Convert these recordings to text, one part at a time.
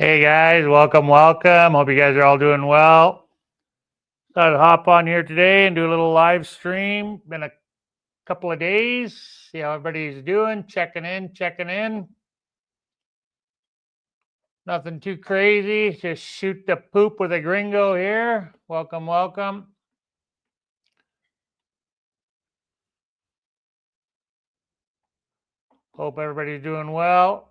Hey guys, welcome. Hope you guys are all doing well. Thought I'd hop on here today and do a little live stream. Been a couple of days. See how everybody's doing. Checking in. Nothing too crazy. Just shoot the poop with a gringo here. Welcome. Hope everybody's doing well.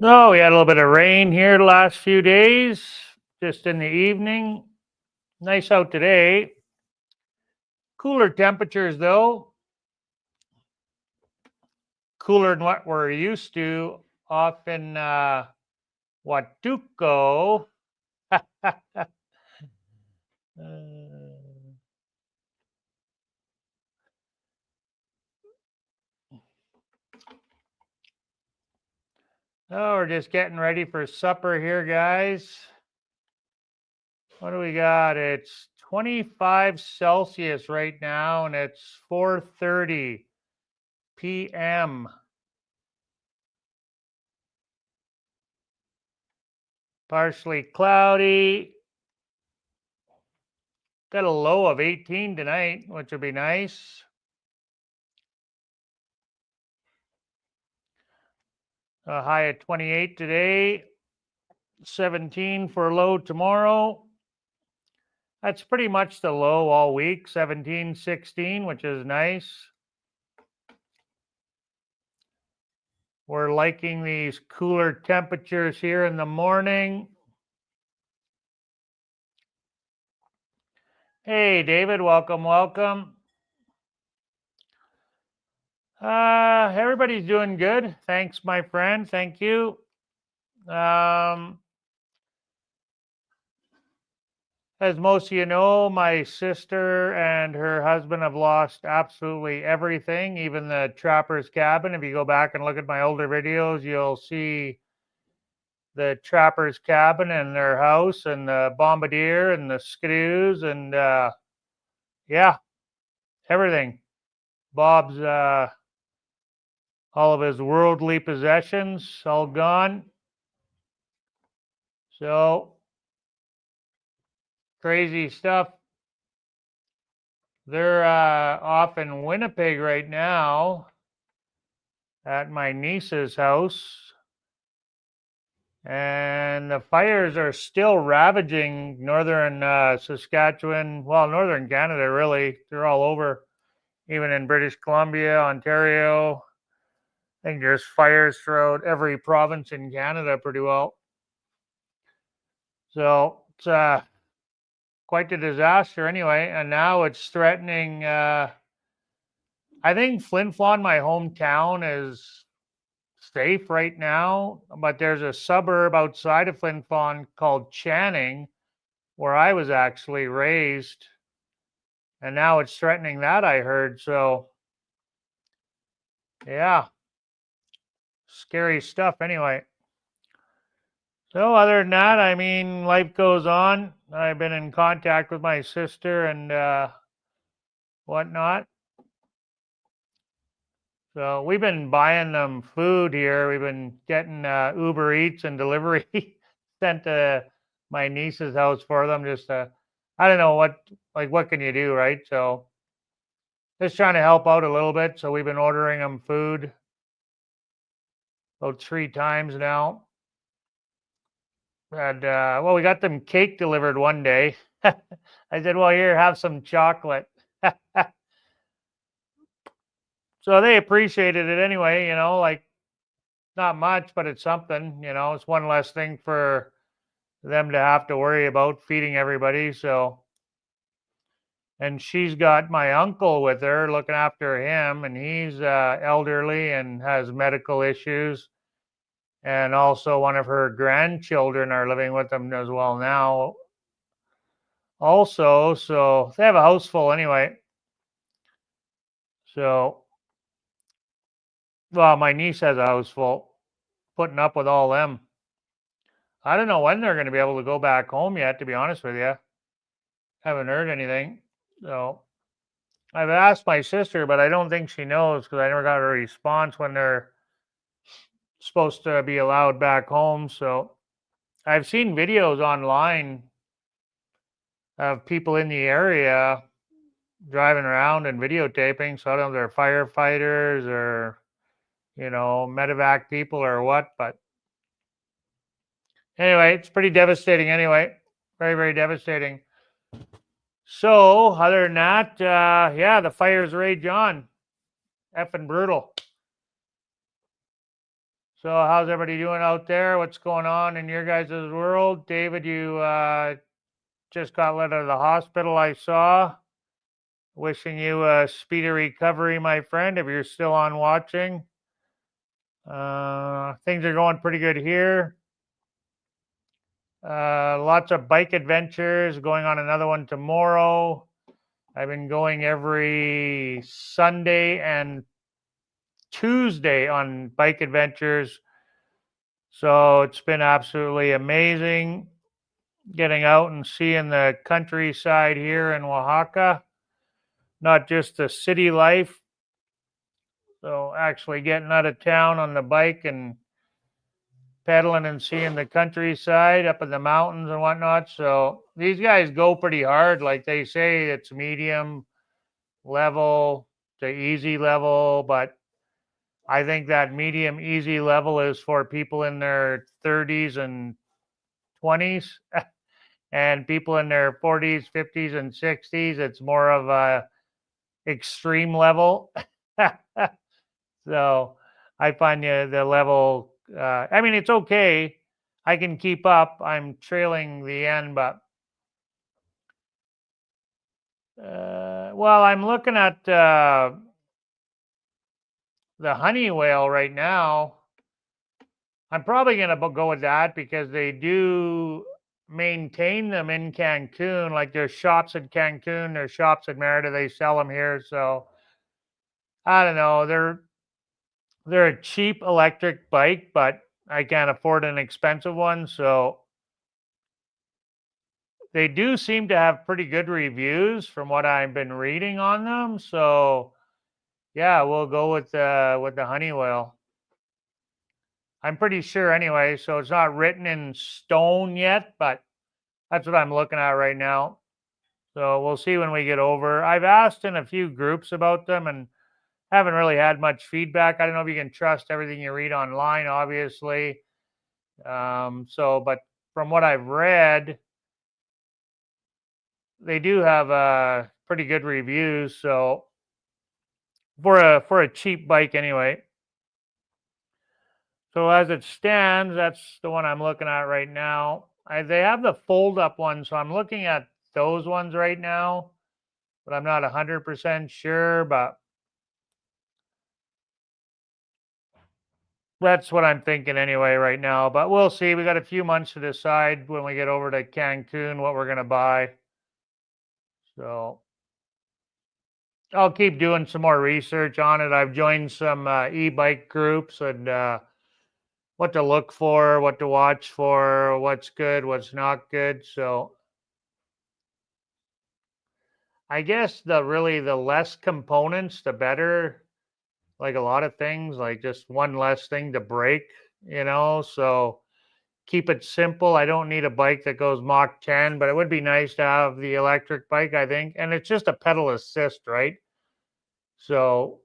Oh, we had a little bit of rain here the last few days, just in the evening. Nice out today. Cooler temperatures though. Cooler than what we're used to off in Watuco. Oh, we're just getting ready for supper here, guys. What do we got? It's 25 Celsius right now, and it's 4:30 p.m. Partially cloudy. Got a low of 18 tonight, which would be nice. A high of 28 today. 17 for low tomorrow. That's pretty much the low all week, 17, 16, which is nice. We're liking these cooler temperatures here in the morning. Hey, David, welcome. Everybody's doing good. Thanks, my friend. Thank you. As most of you know, my sister and her husband have lost absolutely everything, even the trapper's cabin. If you go back and look at my older videos, you'll see the trapper's cabin and their house and the bombardier and the screws and yeah, everything. Bob's all of his worldly possessions all gone. So crazy stuff. They're off in Winnipeg right now at my niece's house. And the fires are still ravaging northern Saskatchewan, well, northern Canada, really. They're all over, even in British Columbia, Ontario. I think there's fires throughout every province in Canada pretty well. So it's quite a disaster anyway. And now it's threatening. I think Flin Flon, my hometown, is safe right now, but there's a suburb outside of Flin Flon called Channing, where I was actually raised, and now it's threatening that, I heard. So yeah, scary stuff anyway. So other than that, I mean, life goes on. I've been in contact with my sister and whatnot. So we've been buying them food here. We've been getting Uber Eats and delivery sent to my niece's house for them. Just I don't know what can you do, right? So just trying to help out a little bit. So we've been ordering them food about 3 times now. And well, we got them cake delivered one day. I said, well, here, have some chocolate. So they appreciated it anyway, like not much, but it's something, it's one less thing for them to have to worry about feeding everybody. So, and she's got my uncle with her looking after him, and he's elderly and has medical issues. And also one of her grandchildren are living with them as well now. Also, so they have a house full anyway. So, well, my niece has a house full, putting up with all them. I don't know when they're going to be able to go back home yet, to be honest with you. Haven't heard anything. So I've asked my sister, but I don't think she knows because I never got a response when they're supposed to be allowed back home. So I've seen videos online of people in the area driving around and videotaping. So I don't know if they're firefighters or, medevac people or what. But anyway, it's pretty devastating anyway. Very, very devastating. So other than that, yeah, the fires rage on. Effing brutal. So how's everybody doing out there? What's going on in your guys' world? David, you just got let out of the hospital, I saw. Wishing you a speedy recovery, my friend, if you're still on watching. Things are going pretty good here. Lots of bike adventures, going on another one tomorrow. I've been going every Sunday and Tuesday on bike adventures. So it's been absolutely amazing getting out and seeing the countryside here in Oaxaca, not just the city life. So actually getting out of town on the bike and pedaling and seeing the countryside up in the mountains and whatnot. So these guys go pretty hard. Like they say, it's medium level to easy level, but I think that medium easy level is for people in their 30s and 20s. And people in their 40s, 50s, and 60s, it's more of a extreme level. So I find the level, I mean, it's okay. I can keep up. I'm trailing the end, but well, I'm looking at the honey whale right now. I'm probably going to go with that because they do maintain them in Cancun. Like there's shops in Cancun, there's shops in Merida. They sell them here. So I don't know. They're a cheap electric bike, but I can't afford an expensive one. So they do seem to have pretty good reviews from what I've been reading on them. So yeah, we'll go with the honey whale. I'm pretty sure anyway. So it's not written in stone yet, but that's what I'm looking at right now. So we'll see when we get over. I've asked in a few groups about them and haven't really had much feedback. I don't know if you can trust everything you read online, obviously. But from what I've read, they do have pretty good reviews. So for a cheap bike, anyway. So as it stands, that's the one I'm looking at right now. They have the fold-up one, so I'm looking at those ones right now, but I'm not 100% sure. But that's what I'm thinking anyway right now. But we'll see. We got a few months to decide when we get over to Cancun what we're going to buy. So I'll keep doing some more research on it. I've joined some e-bike groups and what to look for, what to watch for, what's good, what's not good. So I guess the less components, the better. Like a lot of things, like just one less thing to break, So keep it simple. I don't need a bike that goes Mach 10, but it would be nice to have the electric bike, I think. And it's just a pedal assist, right? So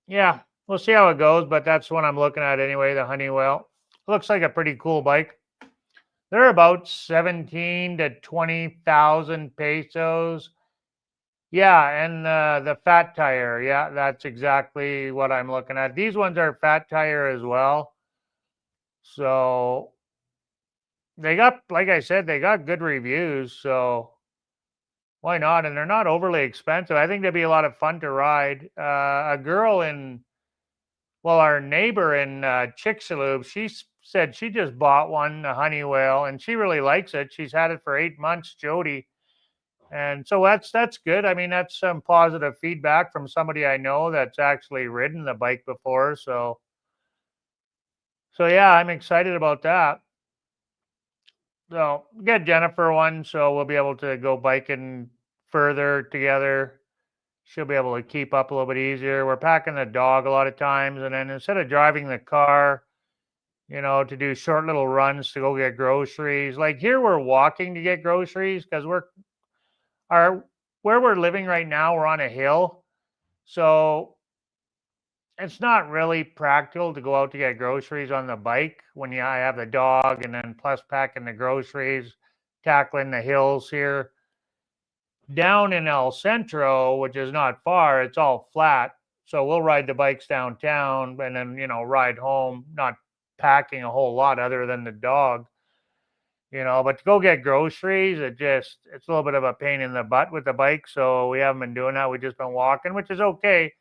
yeah, we'll see how it goes, but that's what I'm looking at anyway, the Honeywell. Looks like a pretty cool bike. They're about 17 to 20,000 pesos. Yeah, and the fat tire. Yeah, that's exactly what I'm looking at. These ones are fat tire as well. So they got, like I said, they got good reviews. So why not? And they're not overly expensive. I think they'd be a lot of fun to ride. Our neighbor in Chicxulub, she said she just bought one, a Honeywell, and she really likes it. She's had it for 8 months, Jody. And so that's good. I mean, that's some positive feedback from somebody I know that's actually ridden the bike before. So yeah, I'm excited about that. So get Jennifer one, so we'll be able to go biking further together. She'll be able to keep up a little bit easier. We're packing the dog a lot of times, and then instead of driving the car, to do short little runs to go get groceries. Like here, we're walking to get groceries because our where we're living right now, we're on a hill, so it's not really practical to go out to get groceries on the bike when I have the dog, and then plus packing the groceries, tackling the hills here. Down in El Centro, which is not far, it's all flat. So we'll ride the bikes downtown and then, ride home, not packing a whole lot other than the dog. But to go get groceries, it's a little bit of a pain in the butt with the bike. So we haven't been doing that. We've just been walking, which is okay.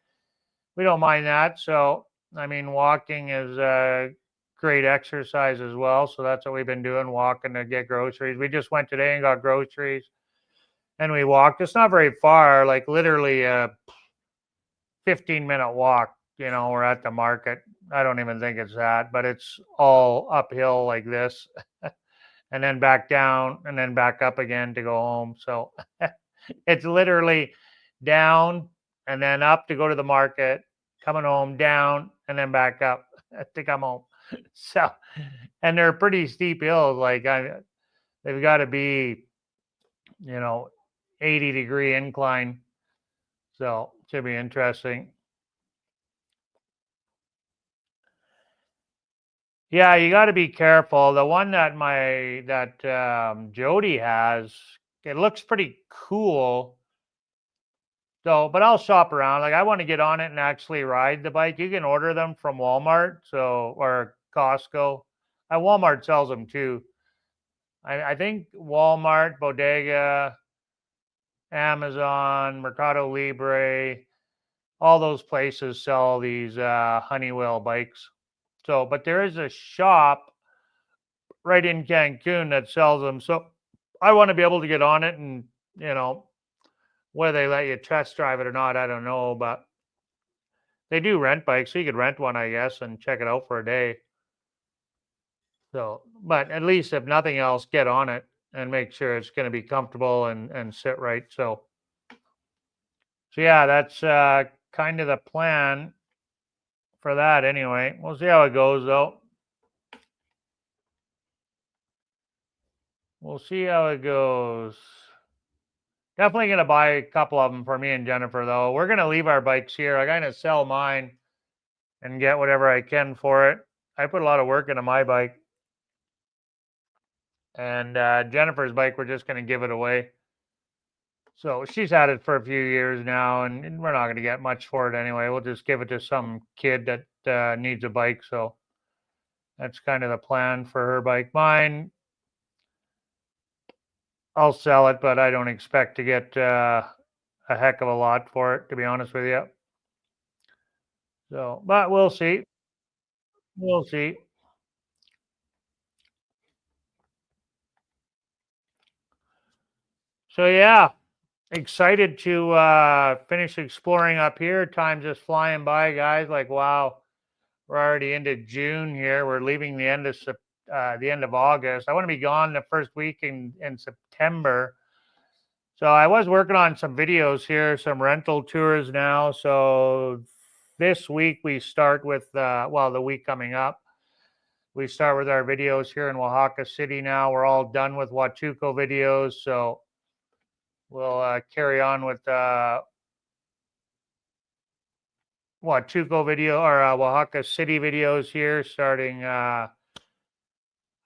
We don't mind that. So, I mean, walking is a great exercise as well. So that's what we've been doing, walking to get groceries. We just went today and got groceries and we walked. It's not very far, like literally a 15-minute walk. We're at the market. I don't even think it's that, but it's all uphill like this, and then back down, and then back up again to go home. So it's literally down and then up to go to the market, coming home, down, and then back up to come home. So, and they're pretty steep hills. Like they've got to be, 80-degree incline. So it should be interesting. Yeah, you got to be careful. The one that Jody has, it looks pretty cool. So, but I'll shop around. Like I want to get on it and actually ride the bike. You can order them from Walmart, or Costco. Walmart sells them too. I think Walmart, Bodega, Amazon, Mercado Libre, all those places sell these Honeywell bikes. So, but there is a shop right in Cancun that sells them. So I want to be able to get on it, and whether they let you test drive it or not, I don't know, but they do rent bikes, so you could rent one, I guess, and check it out for a day. So, but at least if nothing else, get on it and make sure it's going to be comfortable and sit right. So yeah, that's kind of the plan for that. Anyway, we'll see how it goes, though. We'll see how it goes. Definitely going to buy a couple of them for me and Jennifer, though. We're going to leave our bikes here. I'm going to sell mine and get whatever I can for it. I put a lot of work into my bike. And Jennifer's bike, we're just going to give it away. So she's had it for a few years now, and we're not going to get much for it anyway. We'll just give it to some kid that needs a bike. So that's kind of the plan for her bike. Mine, I'll sell it, but I don't expect to get a heck of a lot for it, to be honest with you. So, but we'll see. We'll see. So yeah, excited to finish exploring up here. Time's just flying by, guys. Like wow, we're already into June here. We're leaving the end of August. I want to be gone the first week in September. So I was working on some videos here, some rental tours now. So this week we start with the week coming up. We start with our videos here in Oaxaca City now. We're all done with Huachuco videos. So we'll carry on with Huachuco video or Oaxaca City videos here starting I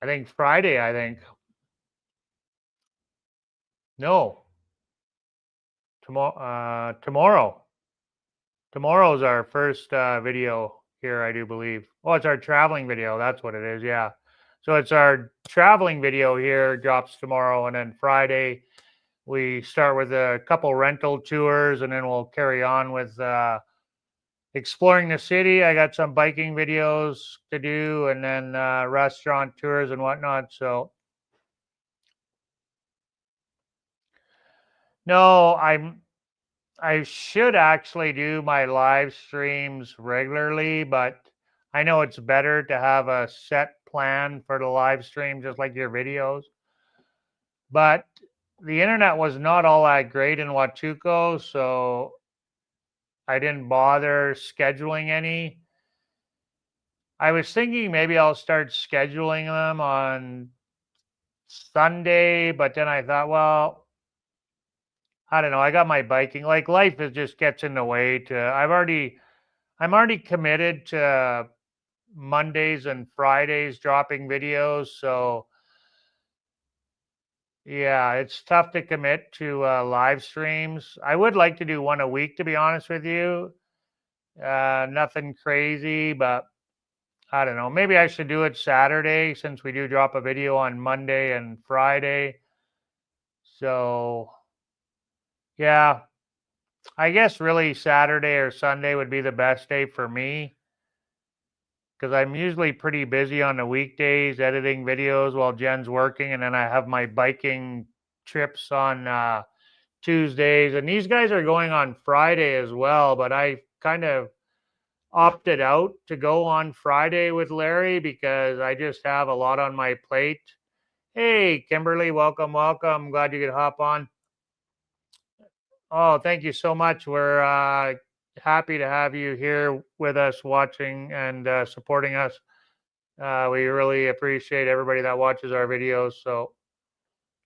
think Friday, I think. No. Tomorrow. Tomorrow's our first video here, I do believe. Oh, it's our traveling video. That's what it is. Yeah. So it's our traveling video here, drops tomorrow, and then Friday we start with a couple rental tours, and then we'll carry on with exploring the city. I got some biking videos to do, and then restaurant tours and whatnot. So no, I should actually do my live streams regularly, but I know it's better to have a set plan for the live stream, just like your videos. but the internet was not all that great in Huachuco, so I didn't bother scheduling any. I was thinking maybe I'll start scheduling them on Sunday, but then I thought, well, I don't know. I got my biking. Like life is just gets in the way to I'm already committed to Mondays and Fridays dropping videos. So yeah, it's tough to commit to live streams. I would like to do one a week, to be honest with you. Nothing crazy, but I don't know. Maybe I should do it Saturday since we do drop a video on Monday and Friday. So yeah, I guess really Saturday or Sunday would be the best day for me because I'm usually pretty busy on the weekdays editing videos while Jen's working, and then I have my biking trips on Tuesdays, and these guys are going on Friday as well. But I kind of opted out to go on Friday with Larry because I just have a lot on my plate. Hey, Kimberly, welcome, welcome. Glad you could hop on. Oh, thank you so much. We're happy to have you here with us watching and supporting us. We really appreciate everybody that watches our videos. So,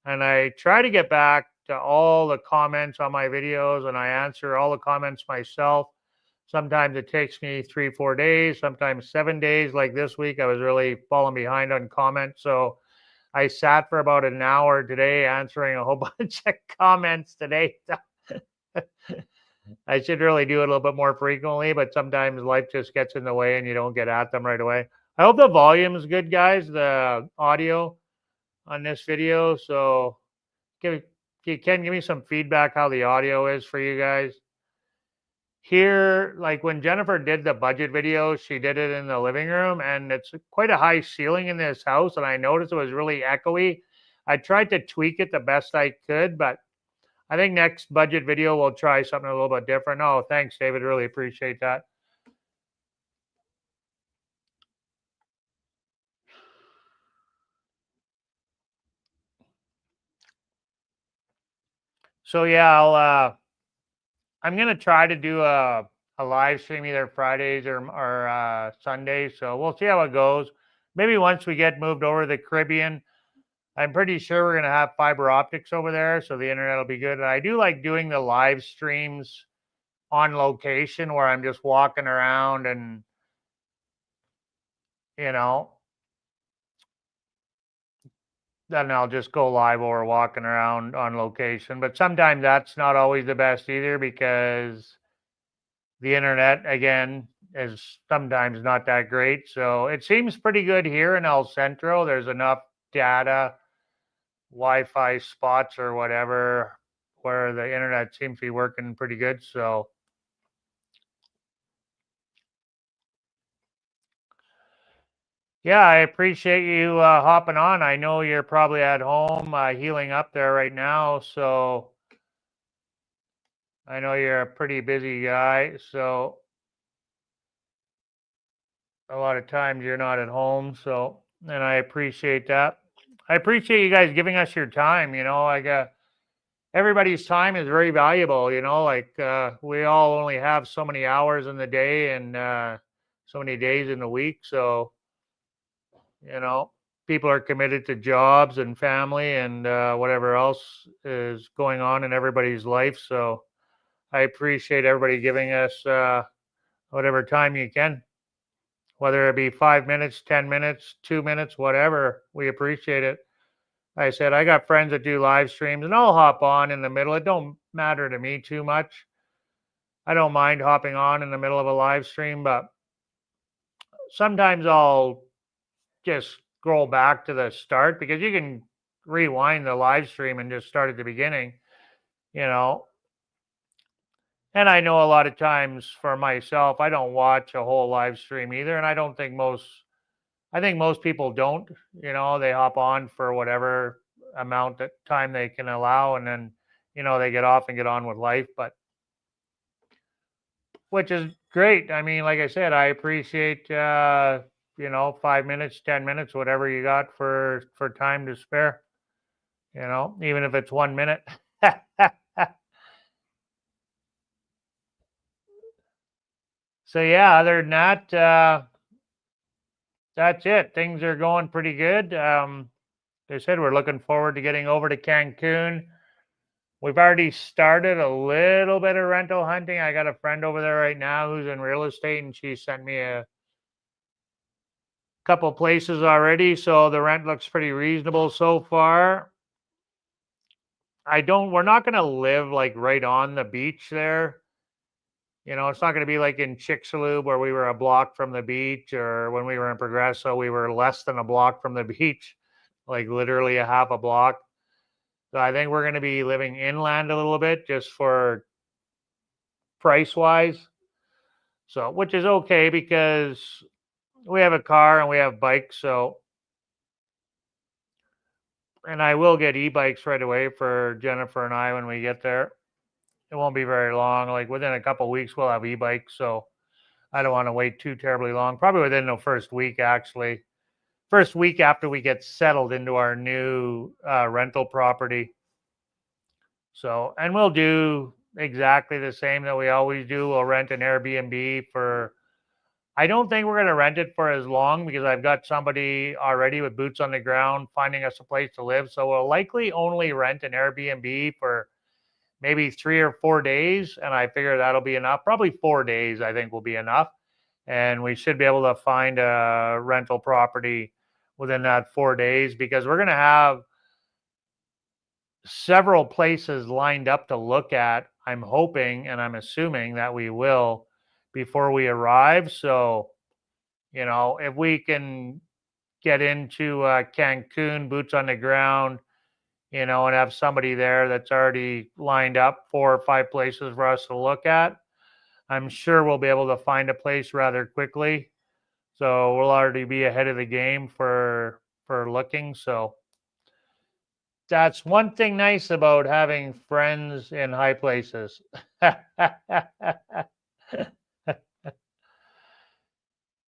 and I try to get back to all the comments on my videos and I answer all the comments myself. Sometimes it takes me 3-4 days, sometimes 7 days. Like this week, I was really falling behind on comments. So I sat for about an hour today answering a whole bunch of comments today. I should really do it a little bit more frequently, but sometimes life just gets in the way and you don't get at them right away. I hope the volume is good, guys, the audio on this video. So give me some feedback how the audio is for you guys. Here, like when Jennifer did the budget video, she did it in the living room, and it's quite a high ceiling in this house, and I noticed it was really echoey. I tried to tweak it the best I could, but I think next budget video we'll try something a little bit different. Oh, thanks, David. Really appreciate that. So yeah, I'm gonna try to do a live stream either Fridays or Sundays. So we'll see how it goes. Maybe once we get moved over to the Caribbean, I'm pretty sure we're gonna have fiber optics over there, so the internet will be good. And I do like doing the live streams on location where I'm just walking around and you know, then I'll just go live or walking around on location. But sometimes that's not always the best either because the internet again is sometimes not that great. So it seems pretty good here in El Centro. There's enough data, Wi-Fi spots or whatever where the internet seems to be working pretty good. So yeah, I appreciate you hopping on. I know you're probably at home healing up there right now. So I know you're a pretty busy guy. So a lot of times you're not at home. So, and I appreciate that. I appreciate you guys giving us your time. You know, like everybody's time is very valuable. You know, like we all only have so many hours in the day and so many days in the week. So, you know, people are committed to jobs and family and whatever else is going on in everybody's life. So, I appreciate everybody giving us whatever time you can, whether it be 5 minutes, 10 minutes, 2 minutes, whatever. We appreciate it. Like I said, I got friends that do live streams and I'll hop on in the middle. It don't matter to me too much. I don't mind hopping on in the middle of a live stream, but sometimes I'll just scroll back to the start because you can rewind the live stream and just start at the beginning, you know. And I know a lot of times for myself, I don't watch a whole live stream either. And I think most people don't, you know, they hop on for whatever amount of time they can allow and then, you know, they get off and get on with life. But which is great. I mean, like I said, I appreciate, you know, 5 minutes, 10 minutes, whatever you got for time to spare. even if it's 1 minute. So yeah, other than that, that's it. Things are going pretty good. They said we're looking forward to getting over to Cancun. We've already started a little bit of rental hunting. I got a friend over there right now who's in real estate, and she sent me a couple places already. So the rent looks pretty reasonable so far. We're not going to live like right on the beach there. It's not going to be like in Chicxulub where we were a block from the beach, or when we were in Progresso, we were less than a block from the beach, like literally a half a block. So I think we're going to be living inland a little bit just for price wise. So, which is okay because we have a car and we have bikes. So, and I will get e-bikes right away for Jennifer and I when we get there. It won't be very long. Like within a couple of weeks, we'll have e-bikes. So I don't want to wait too terribly long. Probably within the first week, actually. First week after we get settled into our new rental property. So, and we'll do exactly the same that we always do. We'll rent an Airbnb for, I don't think we're going to rent it for as long because I've got somebody already with boots on the ground finding us a place to live. So we'll likely only rent an Airbnb for maybe 3 or 4 days. And I figure that'll be enough. Probably 4 days, I think, will be enough. And we should be able to find a rental property within that 4 days because we're going to have several places lined up to look at. I'm hoping and I'm assuming that we will before we arrive. So, if we can get into Cancun, boots on the ground, and have somebody there that's already lined up 4 or 5 places for us to look at, I'm sure we'll be able to find a place rather quickly. So we'll already be ahead of the game for looking. So that's one thing nice about having friends in high places.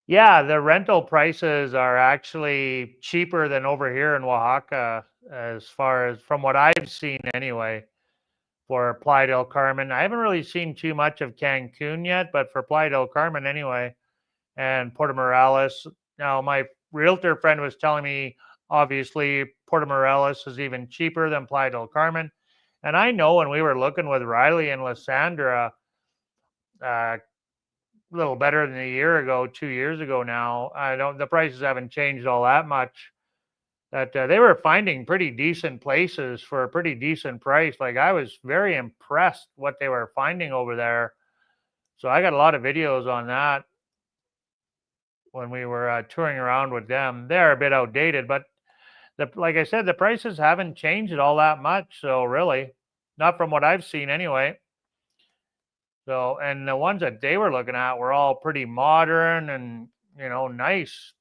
Yeah, the rental prices are actually cheaper than over here in Oaxaca, as far as from what I've seen anyway, for Playa del Carmen. I haven't really seen too much of Cancun yet, but for Playa del Carmen anyway, and Puerto Morelos. Now, my realtor friend was telling me, obviously, Puerto Morelos is even cheaper than Playa del Carmen. And I know when we were looking with Riley and Lysandra, a little better than a year ago, 2 years ago now, the prices haven't changed all that much. That they were finding pretty decent places for a pretty decent price. Like I was very impressed what they were finding over there. So I got a lot of videos on that when we were touring around with them. They're a bit outdated, but like I said, the prices haven't changed all that much. So really, not from what I've seen anyway. So, and the ones that they were looking at were all pretty modern and nice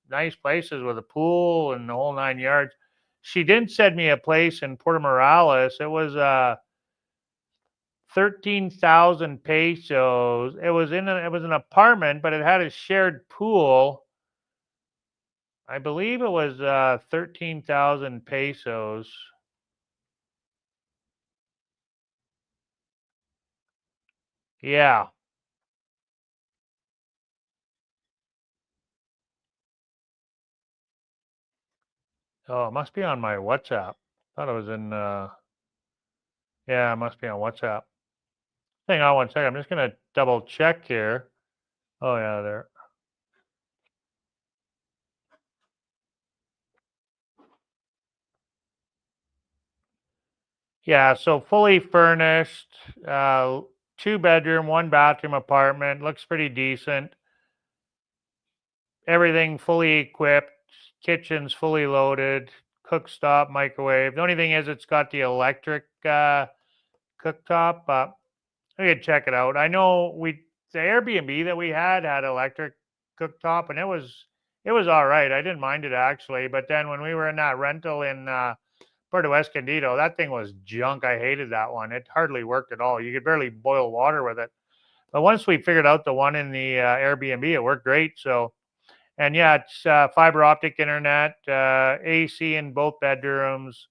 places with a pool and the whole 9 yards. She didn't send me a place in Puerto Morelos. It was 13,000 pesos. It was an apartment, but it had a shared pool. I believe it was 13,000 pesos. Yeah. Oh, it must be on my WhatsApp. Thought it was in. Yeah, it must be on WhatsApp. Hang on one second. I'm just gonna double check here. Oh yeah, there. Yeah, so fully furnished, 2 bedroom, 1 bathroom apartment. Looks pretty decent. Everything fully equipped. Kitchen's fully loaded. Cooktop, microwave. The only thing is, it's got the electric cooktop. We could check it out. I know the Airbnb that we had electric cooktop, and it was all right. I didn't mind it actually. But then when we were in that rental in Puerto Escondido, that thing was junk. I hated that one. It hardly worked at all. You could barely boil water with it. But once we figured out the one in the Airbnb, it worked great. So, and yeah, it's fiber optic internet, AC in both bedrooms.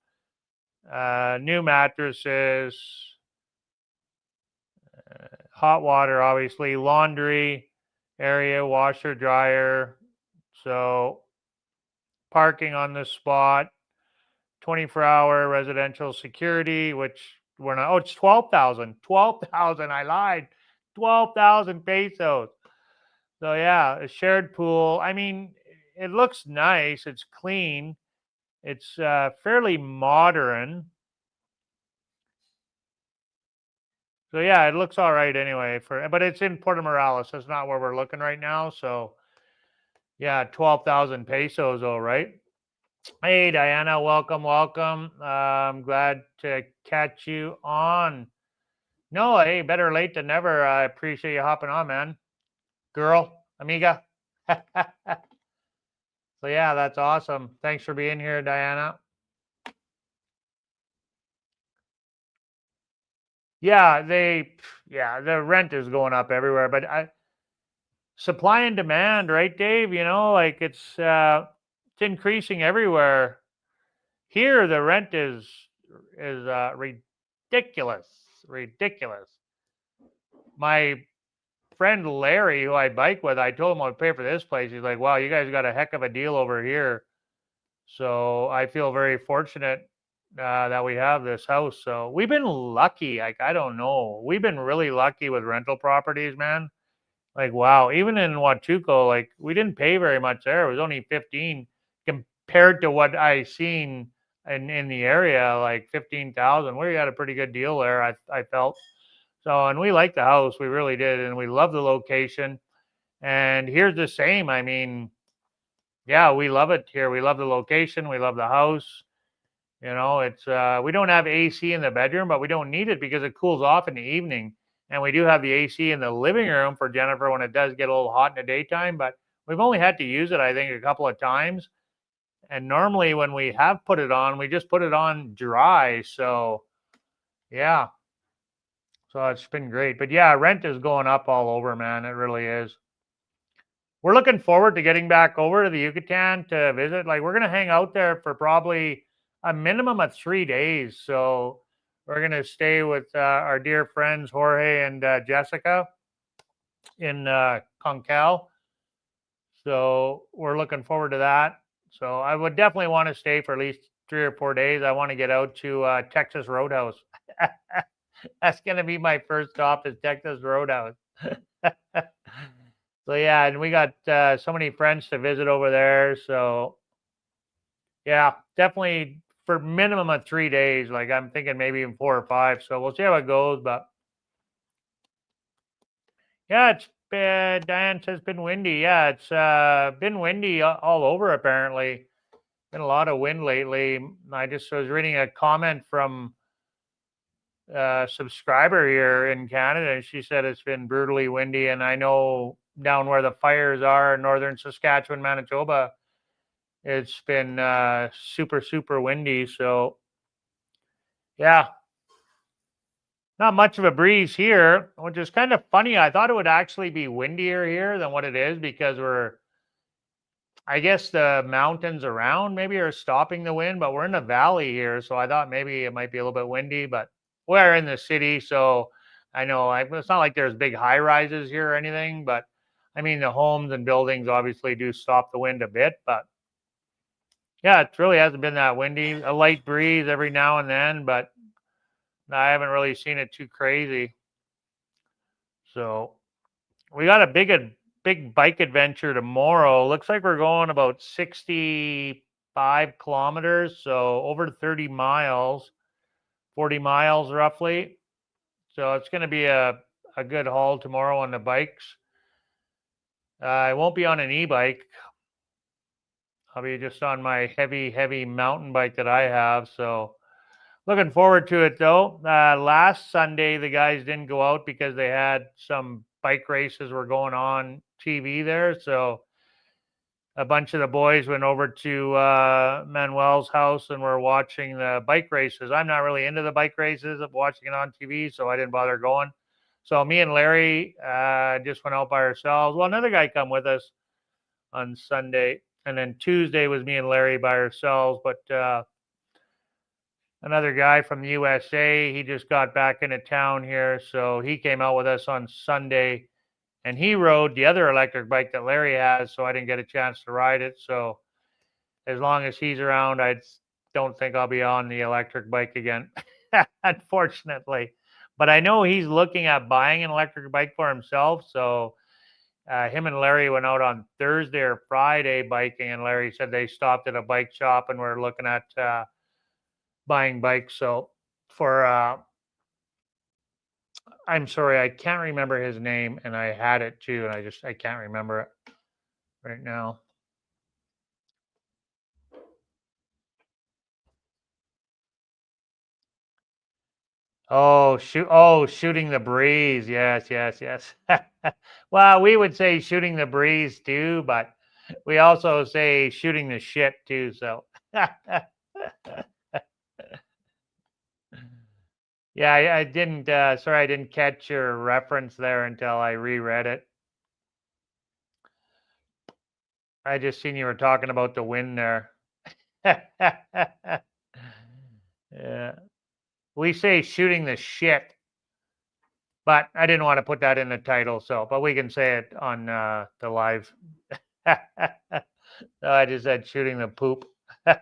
new mattresses, hot water, obviously, laundry area, washer, dryer. So parking on the spot, 24-hour residential security, which we're not. Oh, it's 12,000. 12,000. I lied. 12,000 pesos. So yeah, a shared pool. I mean, it looks nice. It's clean. It's fairly modern. So yeah, it looks all right anyway. But it's in Puerto Morales. That's not where we're looking right now. So yeah, 12,000 pesos. All right. Hey Diana, welcome, welcome. I'm glad to catch you on. No, hey, better late than never. I appreciate you hopping on, man. Girl, amiga. So yeah, that's awesome. Thanks for being here, Diana. Yeah, the rent is going up everywhere, but supply and demand, right, Dave? Like it's increasing everywhere. Here, the rent is ridiculous, ridiculous. My friend Larry, who I bike with, I told him I'd pay for this place. He's like, "Wow, you guys got a heck of a deal over here." So I feel very fortunate that we have this house. So we've been lucky. Like I don't know, we've been really lucky with rental properties, man. Like wow, even in Huachuco, like we didn't pay very much there. It was only 15 compared to what I seen in the area, like 15,000. We got a pretty good deal there. I felt so, and we liked the house. We really did, and we love the location. And here's the same. I mean, yeah, we love it here. We love the location. We love the house. It's we don't have AC in the bedroom, but we don't need it because it cools off in the evening. And we do have the AC in the living room for Jennifer when it does get a little hot in the daytime. But we've only had to use it, I think, a couple of times. And normally when we have put it on, we just put it on dry. So yeah, so it's been great. But yeah, rent is going up all over, man. It really is. We're looking forward to getting back over to the Yucatan to visit. Like we're gonna hang out there for probably a minimum of 3 days. So we're gonna stay with our dear friends Jorge and Jessica in Concal. So we're looking forward to that. So I would definitely want to stay for at least 3 or 4 days. I want to get out to Texas Roadhouse. That's gonna be my first stop is Texas Roadhouse. So yeah, and we got so many friends to visit over there. So yeah, definitely for minimum of 3 days. Like I'm thinking maybe even 4 or 5. So we'll see how it goes. But yeah, it's Diane says it's been windy. Yeah, it's been windy all over apparently. Been a lot of wind lately. I just was reading a comment from a subscriber here in Canada, and she said it's been brutally windy. And I know down where the fires are in northern Saskatchewan, Manitoba, it's been super, super windy. So, yeah, not much of a breeze here, which is kind of funny. I thought it would actually be windier here than what it is because I guess the mountains around maybe are stopping the wind, but we're in a valley here. So I thought maybe it might be a little bit windy, but we're in the city. So I know it's not like there's big high rises here or anything, but I mean, the homes and buildings obviously do stop the wind a bit, but yeah, it really hasn't been that windy. A light breeze every now and then, but I haven't really seen it too crazy. So we got a big bike adventure tomorrow. Looks like we're going about 65 kilometers, so over 30 miles, 40 miles roughly. So it's going to be a good haul tomorrow on the bikes. I won't be on an e-bike. I'll be just on my heavy mountain bike that I have. So looking forward to it though. Last Sunday, the guys didn't go out because they had some bike races were going on TV there. So a bunch of the boys went over to Manuel's house and were watching the bike races. I'm not really into the bike races of watching it on TV, so I didn't bother going. So me and Larry just went out by ourselves. Well, another guy come with us on Sunday, and then Tuesday was me and Larry by ourselves. But another guy from the USA. He just got back into town here, so he came out with us on Sunday, and he rode the other electric bike that Larry has, so I didn't get a chance to ride it. So as long as he's around, I don't think I'll be on the electric bike again, unfortunately. But I know he's looking at buying an electric bike for himself, so him and Larry went out on Thursday or Friday biking, and Larry said they stopped at a bike shop and were looking at buying bikes. So for I'm sorry, I can't remember his name, and I had it too, and I can't remember it right now. Oh, shooting the breeze. Yes, yes, yes. Well, we would say shooting the breeze too, but we also say shooting the shit too. So, yeah, I didn't. Sorry, I didn't catch your reference there until I reread it. I just seen you were talking about the wind there. Yeah, we say shooting the shit, but I didn't want to put that in the title. So, but we can say it on the live. No, I just said shooting the poop. uh,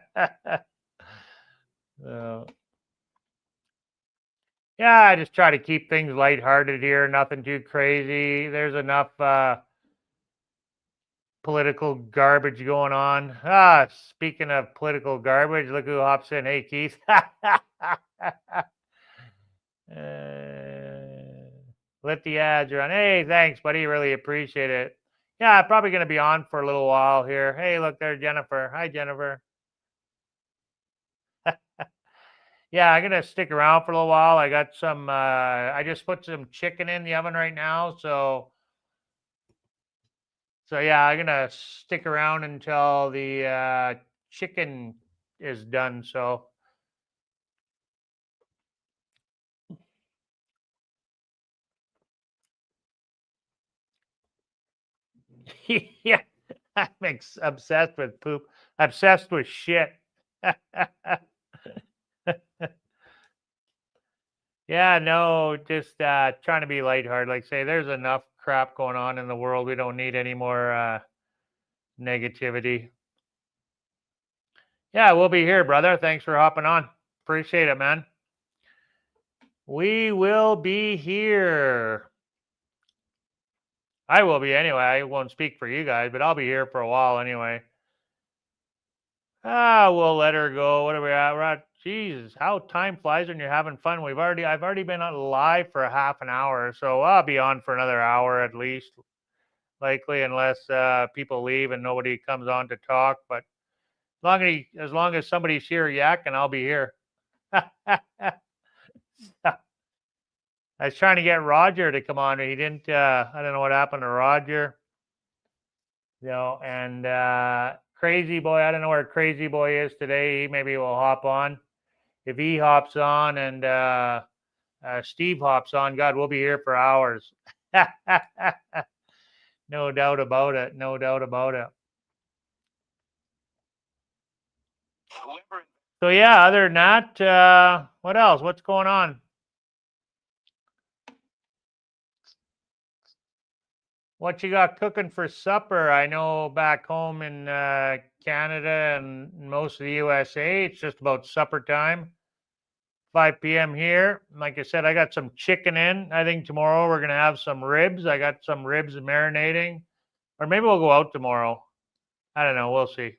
yeah, I just try to keep things lighthearted here, nothing too crazy. There's enough political garbage going on. Speaking of political garbage, look who hops in. Hey, Keith. Let the ads run. Hey, thanks, buddy. Really appreciate it. Yeah, probably going to be on for a little while here. Hey, look there, Jennifer. Hi, Jennifer. Yeah, I'm gonna stick around for a little while. I got some. I just put some chicken in the oven right now, so yeah, I'm gonna stick around until the chicken is done. So yeah, I'm obsessed with poop. Obsessed with shit. Yeah, no, just trying to be lighthearted. Like say, there's enough crap going on in the world. We don't need any more negativity. Yeah, we'll be here, brother. Thanks for hopping on. Appreciate it, man. We will be here. I will be anyway. I won't speak for you guys, but I'll be here for a while anyway. We'll let her go. What are we at? We're at Jesus, how time flies when you're having fun. I've already been on live for a half an hour, so I'll be on for another hour at least, likely, unless people leave and nobody comes on to talk. But as long as somebody's here yakking, I'll be here. I was trying to get Roger to come on. He didn't. I don't know what happened to Roger. And Crazy Boy. I don't know where Crazy Boy is today. Maybe we'll hop on. If he hops on and Steve hops on, God, we'll be here for hours. No doubt about it. No doubt about it. So yeah. Other than that, what else? What's going on? What you got cooking for supper? I know back home in Canada and most of the USA, it's just about supper time. 5 p.m. here. Like I said, I got some chicken in. I think tomorrow we're going to have some ribs. I got some ribs marinating. Or maybe we'll go out tomorrow. I don't know. We'll see.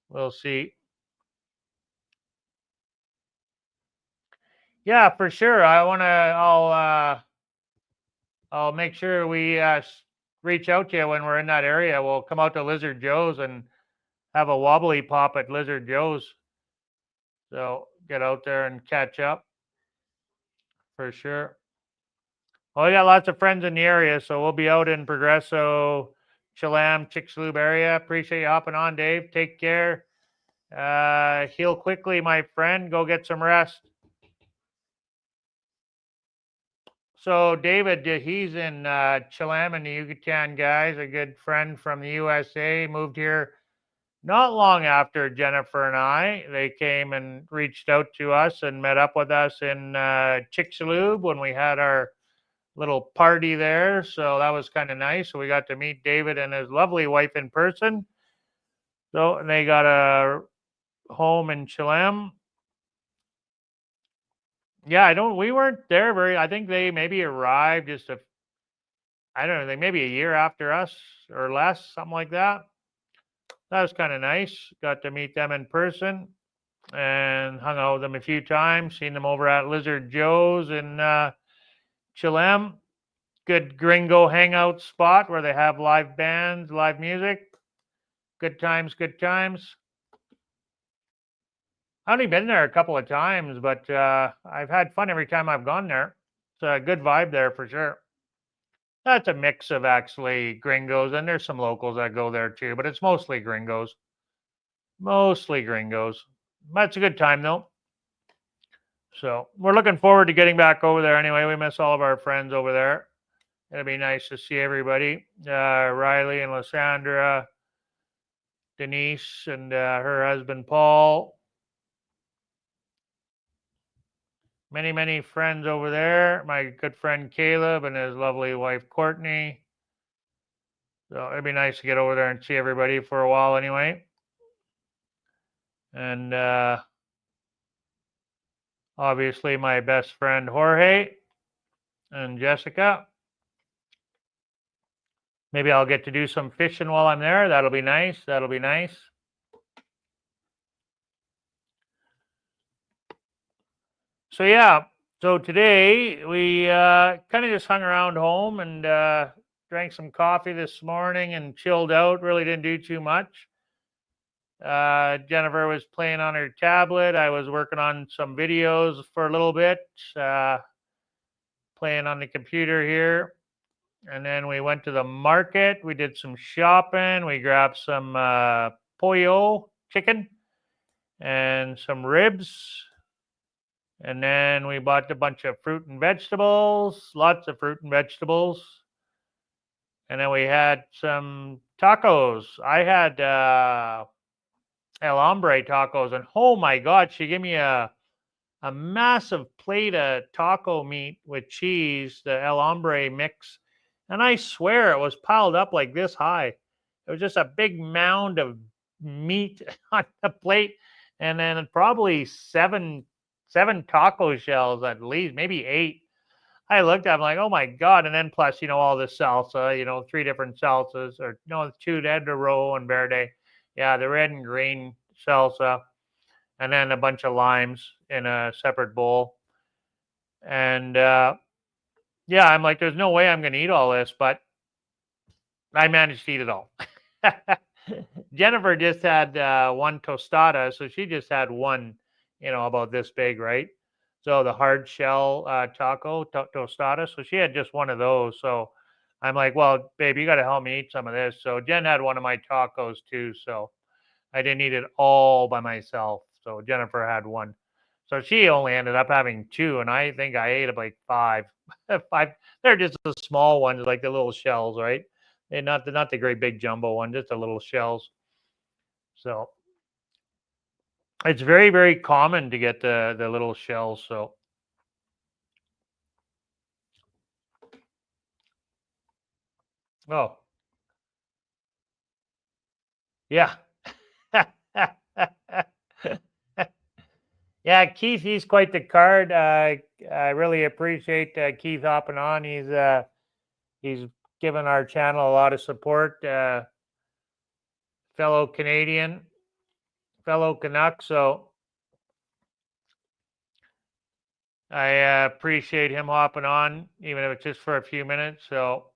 We'll see. Yeah, for sure. I'll make sure we reach out to you when we're in that area. We'll come out to Lizard Joe's and have a wobbly pop at Lizard Joe's. So get out there and catch up for sure. Well, we got lots of friends in the area, so we'll be out in Progresso, Chelam, Chicxulub area. Appreciate you hopping on, Dave. Take care. Heal quickly, my friend. Go get some rest. So David, he's in Chelam in the Yucatan, guys. A good friend from the USA. Moved here not long after Jennifer and I, they came and reached out to us and met up with us in Chicxulub when we had our little party there. So that was kind of nice. So we got to meet David and his lovely wife in person. So and they got a home in Chilem. Yeah, I don't. We weren't there very. I think they maybe arrived just a. I don't know. They maybe a year after us or less, something like that. That was kind of nice. Got to meet them in person and hung out with them a few times. Seen them over at Lizard Joe's in Chilem. Good Gringo hangout spot where they have live bands, live music. Good times, good times. I've only been there a couple of times, but I've had fun every time I've gone there. It's a good vibe there for sure. That's a mix of actually gringos, and there's some locals that go there too, but it's mostly gringos. Mostly gringos. That's a good time though. So we're looking forward to getting back over there anyway. We miss all of our friends over there. It'll be nice to see everybody. Riley and Lysandra, Denise, and her husband Paul. Many, many friends over there. My good friend Caleb and his lovely wife Courtney. So it'd be nice to get over there and see everybody for a while anyway. And obviously my best friend Jorge and Jessica. Maybe I'll get to do some fishing while I'm there. That'll be nice. That'll be nice. So yeah, so today we kind of just hung around home and drank some coffee this morning and chilled out. Really didn't do too much. Jennifer was playing on her tablet. I was working on some videos for a little bit, playing on the computer here. And then we went to the market. We did some shopping. We grabbed some pollo chicken and some ribs. And then we bought a bunch of fruit and vegetables, lots of fruit and vegetables. And then we had some tacos. I had El Hombre tacos, and oh my God, she gave me a massive plate of taco meat with cheese, the El Hombre mix. And I swear it was piled up like this high. It was just a big mound of meat on the plate. And then probably seven taco shells at least, maybe 8. I looked at them like, oh my God. And then plus, all the salsa, 3 different salsas, or 2 red rojo and verde. Yeah, the red and green salsa. And then a bunch of limes in a separate bowl. And yeah, I'm like, there's no way I'm going to eat all this, but I managed to eat it all. Jennifer just had one tostada, so she just had one, about this big, right? So the hard shell taco tostada. So she had just one of those. So I'm like, well, babe, you got to help me eat some of this. So Jen had one of my tacos too. So I didn't eat it all by myself. So Jennifer had one. So she only ended up having 2, and I think I ate like 5. 5. They're just the small ones, like the little shells, right? They're not the great big jumbo one, just the little shells. So it's very, very common to get the little shells. So oh yeah. Yeah, Keith, he's quite the card. I really appreciate Keith hopping on. He's given our channel a lot of support. Fellow Canadian, fellow Canuck. So I appreciate him hopping on, even if it's just for a few minutes. So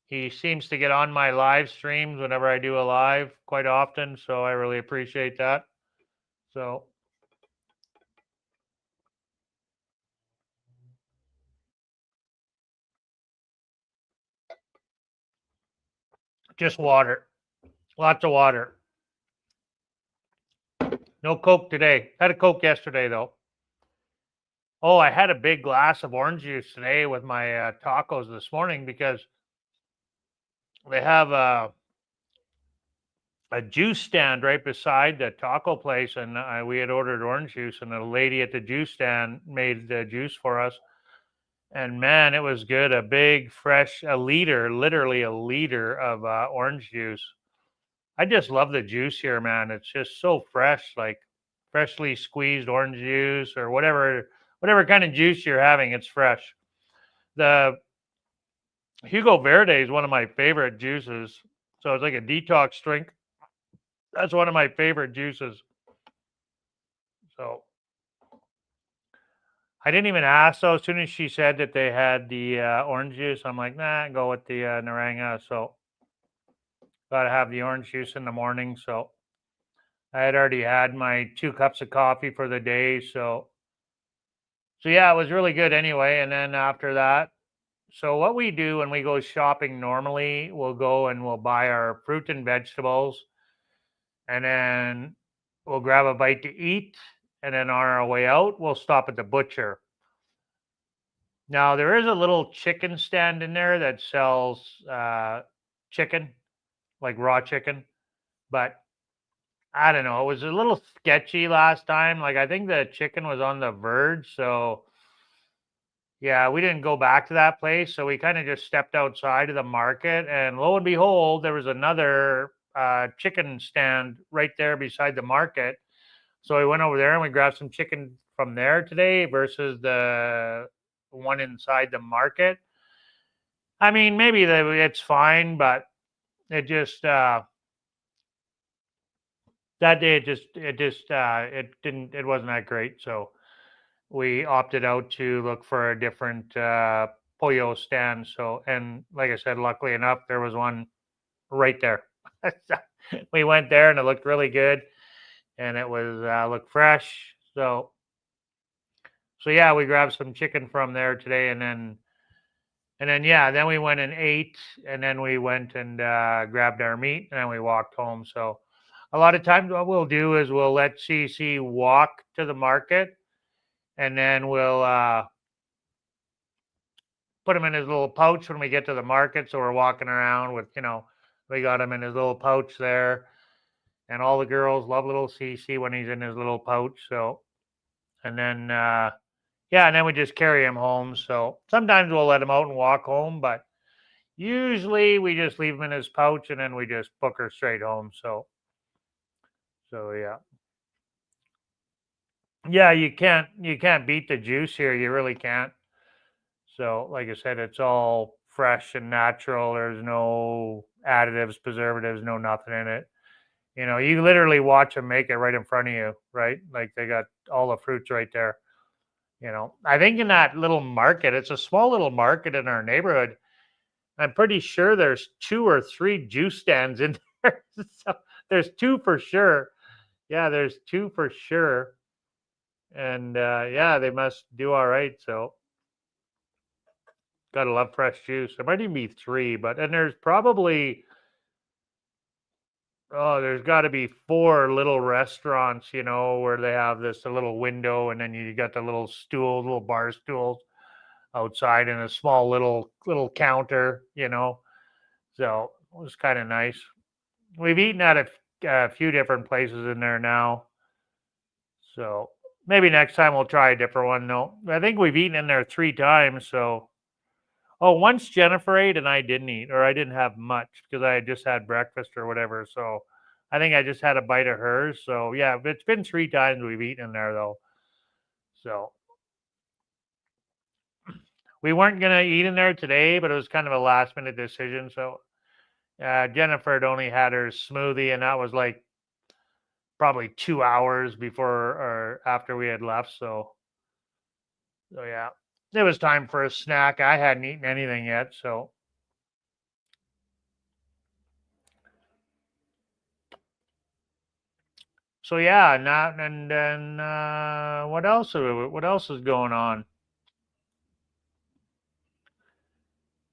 he seems to get on my live streams whenever I do a live quite often. So I really appreciate that. So just water, lots of water. No Coke today. Had a Coke yesterday though. Oh, I had a big glass of orange juice today with my tacos this morning because they have a juice stand right beside the taco place, and we had ordered orange juice, and the lady at the juice stand made the juice for us. And man, it was good. A big, fresh, a liter, literally a liter of orange juice. I just love the juice here, man. It's just so fresh, like freshly squeezed orange juice or whatever kind of juice you're having. It's fresh. The Hugo Verde is one of my favorite juices. So it's like a detox drink. That's one of my favorite juices. So I didn't even ask. So as soon as she said that they had the orange juice, I'm like, nah, go with the Naranga. So gotta have the orange juice in the morning. So I had already had my 2 cups of coffee for the day. So yeah, it was really good anyway. And then after that, so what we do when we go shopping normally, we'll go and we'll buy our fruit and vegetables, and then we'll grab a bite to eat, and then on our way out, we'll stop at the butcher. Now there is a little chicken stand in there that sells chicken, like raw chicken, but I don't know. It was a little sketchy last time. Like I think the chicken was on the verge, so yeah, we didn't go back to that place. So we kind of just stepped outside of the market, and lo and behold, there was another chicken stand right there beside the market. So we went over there and we grabbed some chicken from there today versus the one inside the market. I mean, maybe it's fine, but it just that day it wasn't that great. So we opted out to look for a different pollo stand. So, and like I said, luckily enough, there was one right there. We went there and it looked really good, and it was looked fresh. So yeah, we grabbed some chicken from there today, and then yeah, then we went and ate, and then we went and grabbed our meat, and then we walked home. So a lot of times, what we'll do is we'll let CC walk to the market, and then we'll put him in his little pouch when we get to the market. So we're walking around with, we got him in his little pouch there. And all the girls love little CC when he's in his little pouch. So, and then, yeah, and then we just carry him home. So sometimes we'll let him out and walk home, but usually we just leave him in his pouch and then we just book her straight home. So yeah. Yeah, you can't beat the juice here. You really can't. So, like I said, it's all fresh and natural. There's no additives, preservatives, no nothing in it. You literally watch them make it right in front of you, right? Like they got all the fruits right there. I think in that little market, it's a small little market in our neighborhood. I'm pretty sure there's 2 or 3 juice stands in there. So there's 2 for sure. Yeah, there's 2 for sure. And yeah, they must do all right. So gotta love fresh juice. There might even be 3, and there's got to be 4 little restaurants, where they have a little window, and then you got the little stools, little bar stools outside, and a small little counter, So it was kind of nice. We've eaten at a few different places in there now, so maybe next time we'll try a different one. No, I think we've eaten in there 3 times, so. Oh, once Jennifer ate and I didn't eat, or I didn't have much because I had just had breakfast or whatever. So I think I just had a bite of hers. So yeah, it's been 3 times we've eaten in there though. So we weren't gonna eat in there today, but it was kind of a last minute decision. So Jennifer had only had her smoothie, and that was like probably 2 hours before or after we had left. So yeah, it was time for a snack. I hadn't eaten anything yet, so. So yeah, and then what else? What else is going on?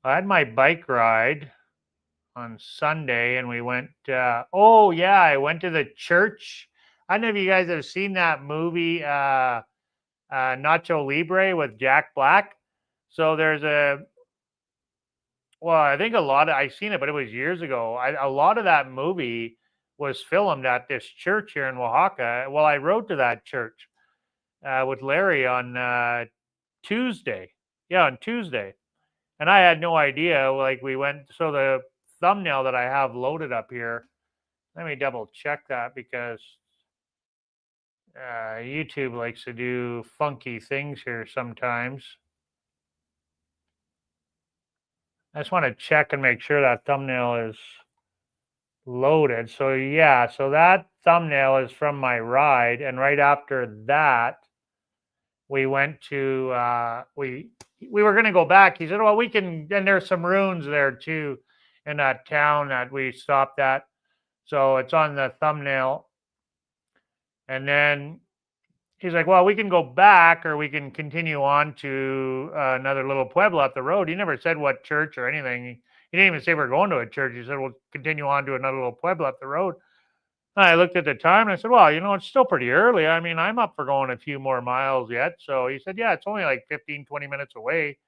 I had my bike ride on Sunday, and we went. Oh yeah, I went to the church. I don't know if you guys have seen that movie, Nacho Libre with Jack Black. So well, I think a lot of I've seen it, but it was years ago. A lot of that movie was filmed at this church here in Oaxaca. Well, I rode to that church with Larry on Tuesday. Yeah, on Tuesday. And I had no idea. Like we went, so the thumbnail that I have loaded up here, let me double check that because YouTube likes to do funky things here sometimes. I just want to check and make sure that thumbnail is loaded. So yeah, so that thumbnail is from my ride, and right after that, we went to we were going to go back. He said, "Well, we can." And there's some ruins there too, in that town that we stopped at. So it's on the thumbnail. And then he's like, "Well, we can go back, or we can continue on to another little pueblo up the road." He never said what church or anything. He didn't even say we're going to a church. He said we'll continue on to another little pueblo up the road. I looked at the time and I said, "Well, it's still pretty early. I mean, I'm up for going a few more miles yet." So he said, "Yeah, it's only like 15, 20 minutes away."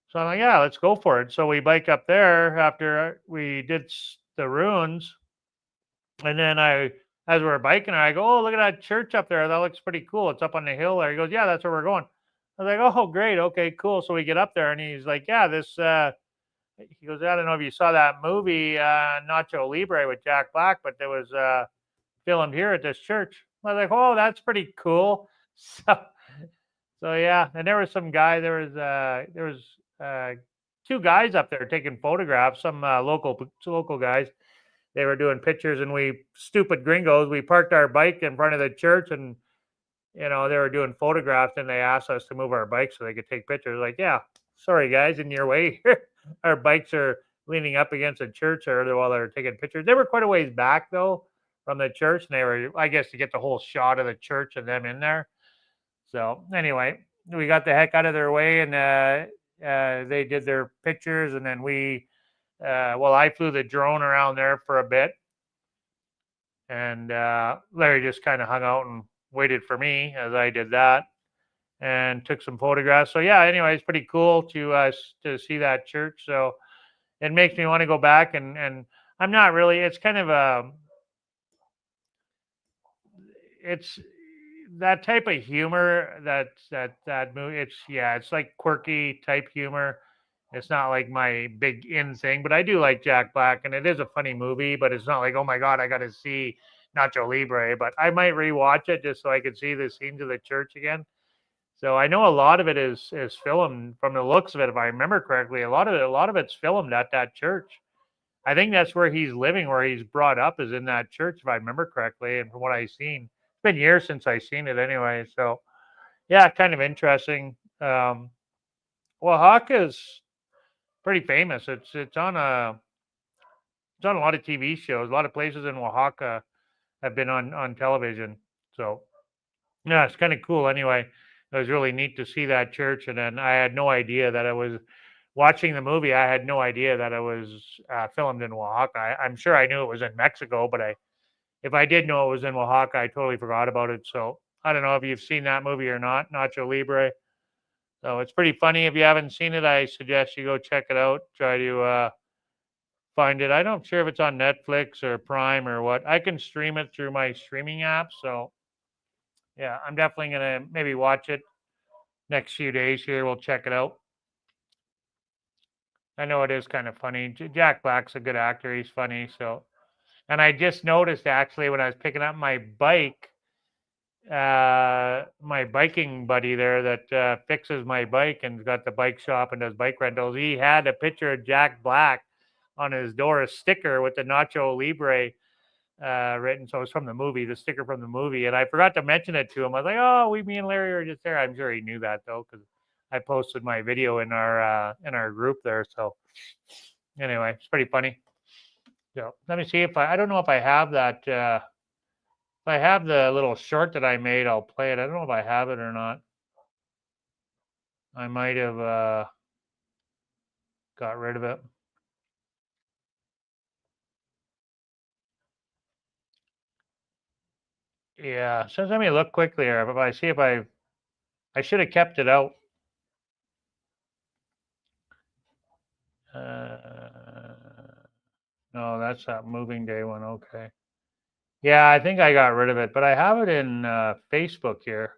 So I'm like, "Yeah, let's go for it." So we bike up there after we did the ruins. And then as we were biking, I go, "Oh, look at that church up there. That looks pretty cool. It's up on the hill there." He goes, "Yeah, that's where we're going." I was like, "Oh, great. Okay, cool." So we get up there and he's like, "Yeah, he goes, I don't know if you saw that movie, Nacho Libre with Jack Black, but there was filmed here at this church." I was like, "Oh, that's pretty cool." So, so yeah, and there was some guy. There was two guys up there taking photographs. Some local guys. They were doing pictures, and we stupid gringos. We parked our bike in front of the church, and they were doing photographs, and they asked us to move our bikes so they could take pictures. Like, yeah, sorry guys, in your way. Our bikes are leaning up against a church there while they're taking pictures. They were quite a ways back though from the church, and they were, I guess, to get the whole shot of the church and them in there. So anyway, we got the heck out of their way, and they did their pictures, and then well, I flew the drone around there for a bit, and Larry just kind of hung out and waited for me as I did that and took some photographs. So yeah, anyway, it's pretty cool to see that church. So it makes me want to go back, and I'm not really. It's kind of it's that type of humor that movie. It's like quirky type humor. It's not like my big in thing, but I do like Jack Black, and it is a funny movie. But it's not like, oh my god, I got to see Nacho Libre. But I might rewatch it just so I could see the scenes of the church again. So I know a lot of it is filmed from the looks of it. If I remember correctly, a lot of it's filmed at that church. I think that's where he's living, where he's brought up, is in that church, if I remember correctly. And from what I've seen, it's been years since I've seen it anyway. So yeah, kind of interesting. Oaxaca's pretty famous. It's on a lot of TV shows. A lot of places in Oaxaca have been on television. So yeah, it's kind of cool. Anyway, it was really neat to see that church, and then I had no idea that I was watching the movie. I had no idea that it was filmed in Oaxaca. I'm sure I knew it was in Mexico, but if I did know it was in Oaxaca, I totally forgot about it. So I don't know if you've seen that movie or not, Nacho Libre. So it's pretty funny. If you haven't seen it, I suggest you go check it out. Try to find it. I'm not sure if it's on Netflix or Prime or what. I can stream it through my streaming app. So yeah, I'm definitely gonna maybe watch it next few days here. We'll check it out. I know it is kind of funny. Jack Black's a good actor. He's funny. So, and I just noticed actually when I was picking up my bike, my biking buddy there that fixes my bike and got the bike shop and does bike rentals. He had a picture of Jack Black on his door, a sticker with the Nacho Libre written. So it's from the movie, the sticker from the movie. And I forgot to mention it to him. I was like, "Oh, me and Larry are just there." I'm sure he knew that though, because I posted my video in our group there. So anyway, it's pretty funny. So let me see if I don't know if I have that. If I have the little short that I made, I'll play it. I don't know if I have it or not. I might have got rid of it. Yeah, so let me look quickly here. If I see if I should have kept it out. Uh, No, that's that moving day one. Okay. Yeah, I think I got rid of it, but I have it in Facebook here.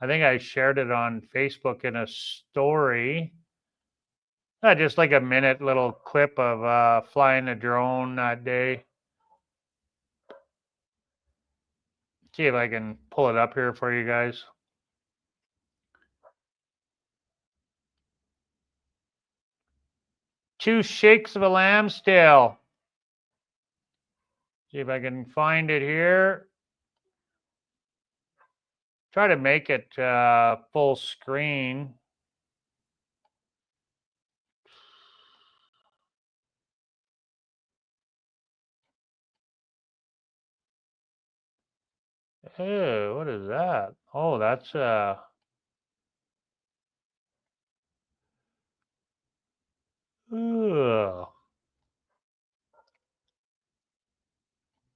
I think I shared it on Facebook in a story. Just like a minute little clip of flying a drone that day. See if I can pull it up here for you guys. Two shakes of a lamb's tail. See if I can find it here. Try to make it full screen. Oh, what is that? Oh, that's ugh.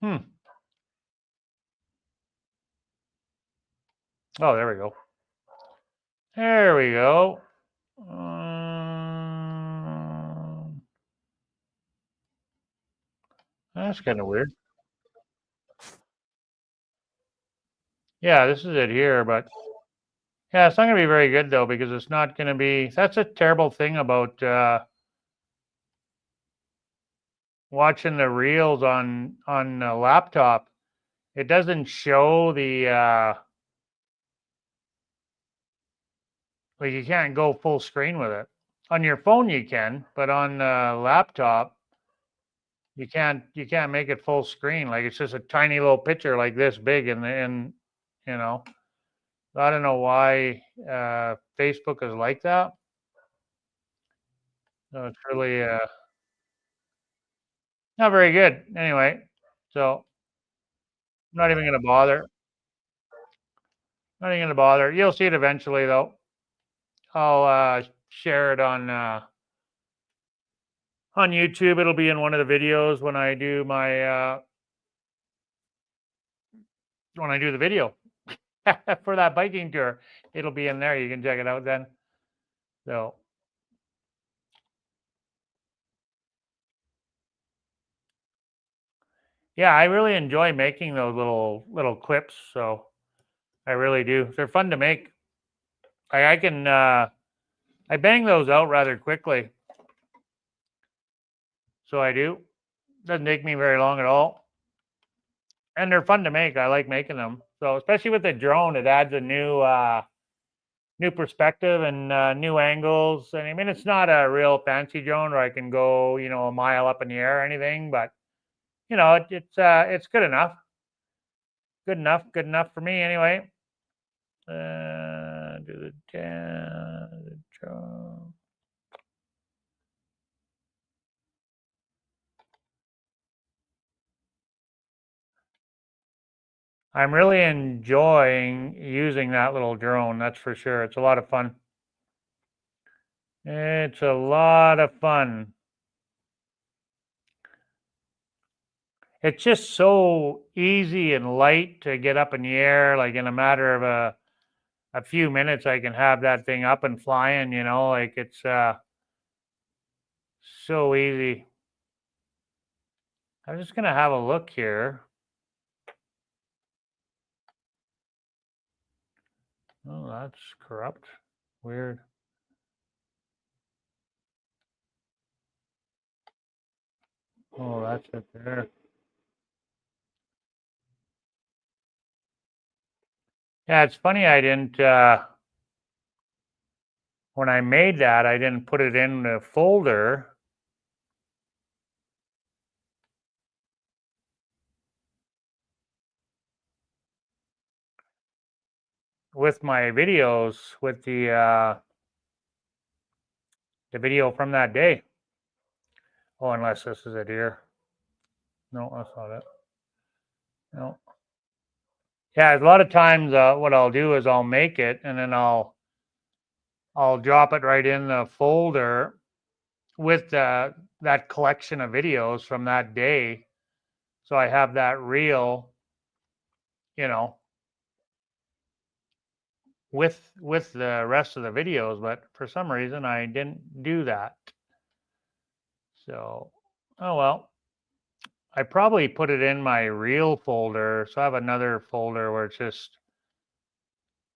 Hmm. Oh, there we go. There we go. That's kind of weird. Yeah, this is it here, but yeah, it's not going to be very good though because it's not going to be. That's a terrible thing about watching the reels on a laptop. It doesn't show the like you can't go full screen with it. On your phone you can, but on a laptop you can't make it full screen. Like it's just a tiny little picture like this big and you know. I don't know why Facebook is like that. So it's really not very good. Anyway, so I'm not even going to bother. Not even going to bother. You'll see it eventually, though. I'll share it on YouTube. It'll be in one of the videos when I do my when I do the video for that biking tour. It'll be in there. You can check it out then. So yeah, I really enjoy making those little clips. So I really do. They're fun to make. I can I bang those out rather quickly. So I do. Doesn't take me very long at all. And they're fun to make. I like making them. So especially with the drone, it adds a new perspective and new angles. And I mean, it's not a real fancy drone where I can go, a mile up in the air or anything, but it's good enough. Good enough for me anyway. Do the drone. I'm really enjoying using that little drone. That's for sure. It's a lot of fun. It's a lot of fun. It's just so easy and light to get up in the air. Like in a matter of a few minutes, I can have that thing up and flying. Like it's so easy. I'm just gonna have a look here. Oh, that's corrupt. Weird. Oh, that's it there. Yeah, it's funny I didn't when I made that, I didn't put it in the folder. With my videos, with the video from that day. Oh, unless this is it here. No, that's not it. No. Yeah, a lot of times what I'll do is I'll make it and then I'll drop it right in the folder with that collection of videos from that day. So I have that reel, you know, with the rest of the videos, but for some reason I didn't do that. So, oh well. I probably put it in my reel folder. So I have another folder where it's just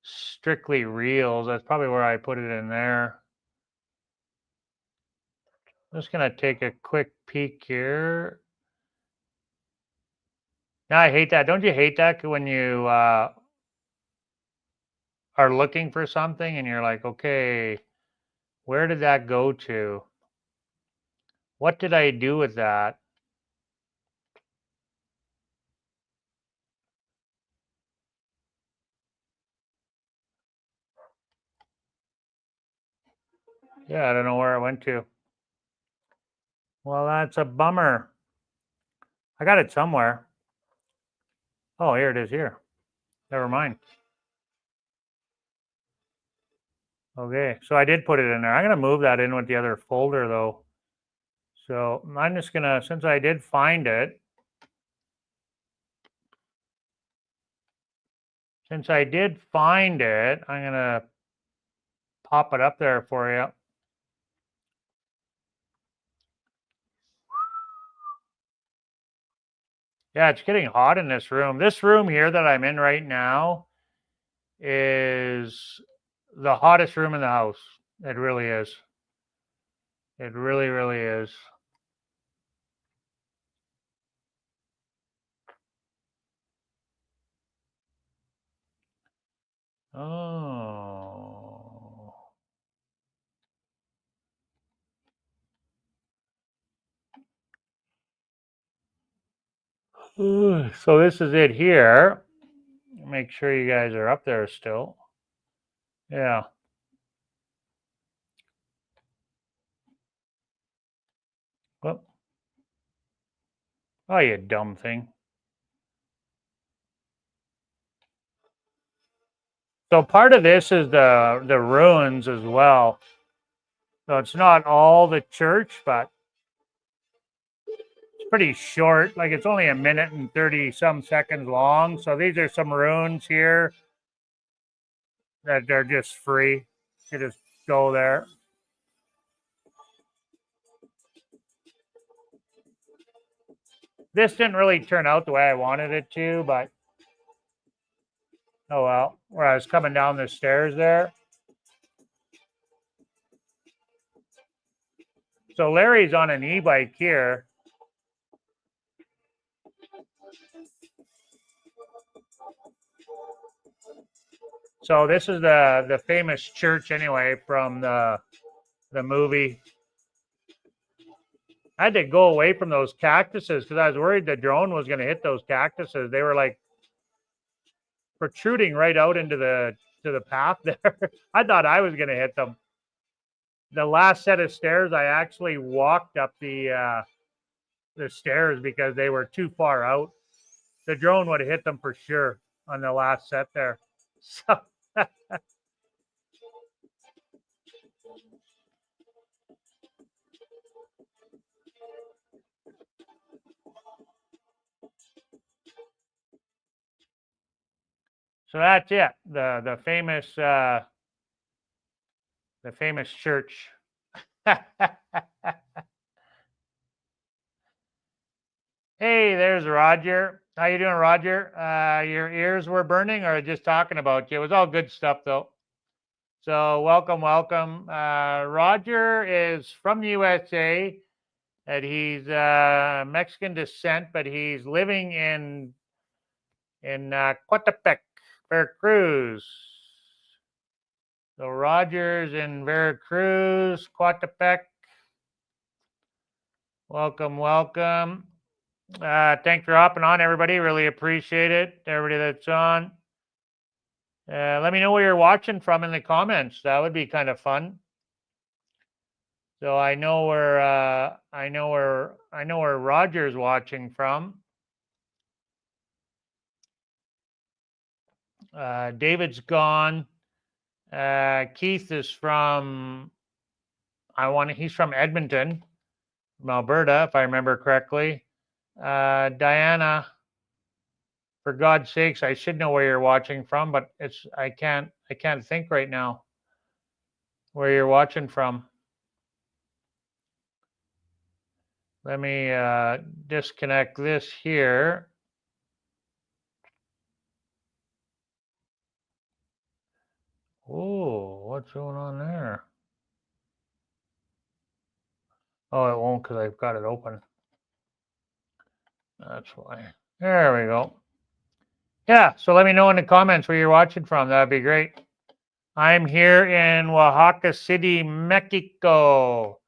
strictly reels. That's probably where I put it in there. I'm just going to take a quick peek here. Now, I hate that. Don't you hate that when you are looking for something and you're like, okay, where did that go to? What did I do with that? Yeah, I don't know where it went to. Well, that's a bummer. I got it somewhere. Oh, here it is here. Never mind. Okay, so I did put it in there. I'm going to move that in with the other folder, though. So I'm just going to, since I did find it, I'm going to pop it up there for you. Yeah, it's getting hot in this room. This room here that I'm in right now is the hottest room in the house. It really is. It really, really is. Oh. So this is it here. Make sure you guys are up there still. Yeah. Well, oh, you dumb thing. So part of this is the ruins as well. So it's not all the church, but it's pretty short. Like it's only a minute and 30 some seconds long. So these are some ruins here that they're just free. You just go there. This didn't really turn out the way I wanted it to, but oh well. Where I was coming down the stairs there. So Larry's on an e-bike here. So this is the famous church anyway from the movie. I had to go away from those cactuses because I was worried the drone was going to hit those cactuses. They were like protruding right out into the path there. I thought I was going to hit them. The last set of stairs, I actually walked up the stairs because they were too far out. The drone would have hit them for sure on the last set there. So so that's it. The famous church. Hey, there's Roger. How you doing, Roger? Your ears were burning, or just talking about you? It was all good stuff, though. So welcome, welcome. Roger is from the USA, and he's Mexican descent, but he's living in Coatepec, Veracruz. So Roger's in Veracruz, Coatepec. Welcome, welcome. Thanks for hopping on, everybody. Really appreciate it. Everybody that's on. Let me know where you're watching from in the comments. That would be kind of fun. So I know where Roger's watching from. David's gone. Keith is from he's from Edmonton, from Alberta, if I remember correctly. Diana, for God's sakes, I should know where you're watching from, but I can't think right now where you're watching from. Let me disconnect this here. Oh, what's going on there? Oh, it won't because I've got it open. That's why. There we go. Yeah, so let me know in the comments where you're watching from. That'd be great. I'm here in Oaxaca City, Mexico,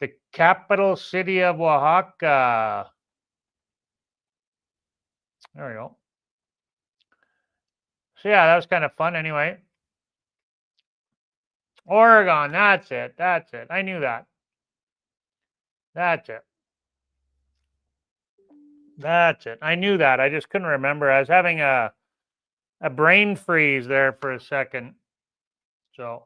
the capital city of Oaxaca. There we go. So yeah, that was kind of fun anyway. Oregon, that's it. That's it. I knew that. That's it. That's it. I knew that. I just couldn't remember. I was having a brain freeze there for a second. So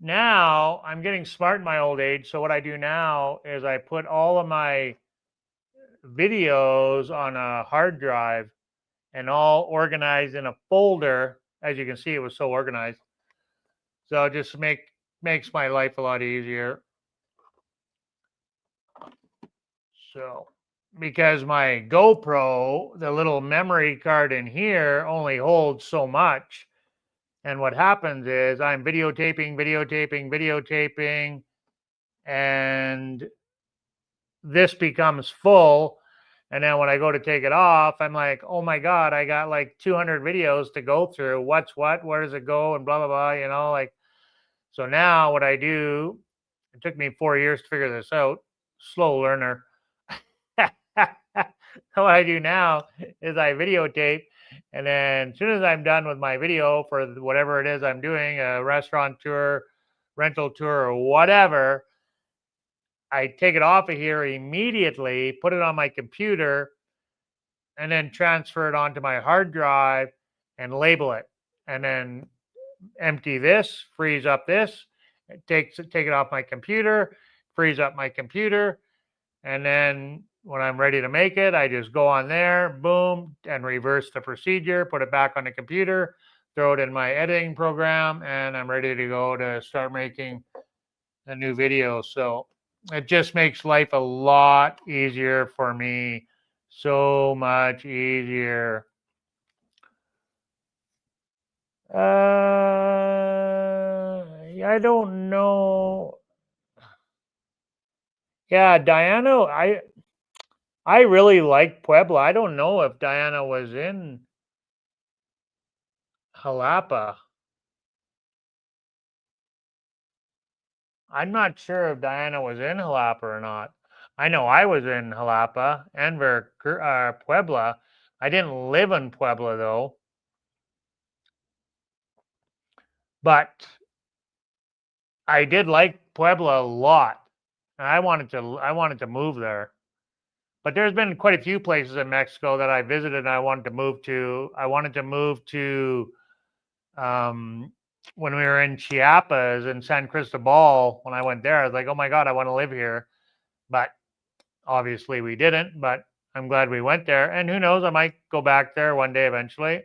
now I'm getting smart in my old age. So what I do now is I put all of my videos on a hard drive and all organized in a folder. As you can see, it was so organized. So it just makes my life a lot easier. So because my GoPro, the little memory card in here only holds so much. And what happens is I'm videotaping, and this becomes full. And then when I go to take it off, I'm like, oh my God, I got like 200 videos to go through. What's what? Where does it go? And blah, blah, blah, like. So now what I do, it took me 4 years to figure this out. Slow learner. What I do now is I videotape, and then as soon as I'm done with my video for whatever it is I'm doing, a restaurant tour, rental tour, or whatever, I take it off of here immediately, put it on my computer, and then transfer it onto my hard drive and label it. And then empty this, freeze up this, take it off my computer, freeze up my computer, and then when I'm ready to make it, I just go on there, boom, and reverse the procedure, put it back on the computer, throw it in my editing program, and I'm ready to go to start making a new video. So it just makes life a lot easier for me. So much easier. I don't know. Yeah, Diana, I really like Puebla. I don't know if Diana was in Jalapa. I'm not sure if Diana was in Jalapa or not. I know I was in Jalapa and Puebla. I didn't live in Puebla though, but I did like Puebla a lot. I wanted to move there. But there's been quite a few places in Mexico that I visited and I wanted to move to. I wanted to move to when we were in Chiapas and San Cristobal. When I went there, I was like, oh my God, I want to live here. But obviously we didn't. But I'm glad we went there. And who knows, I might go back there one day eventually.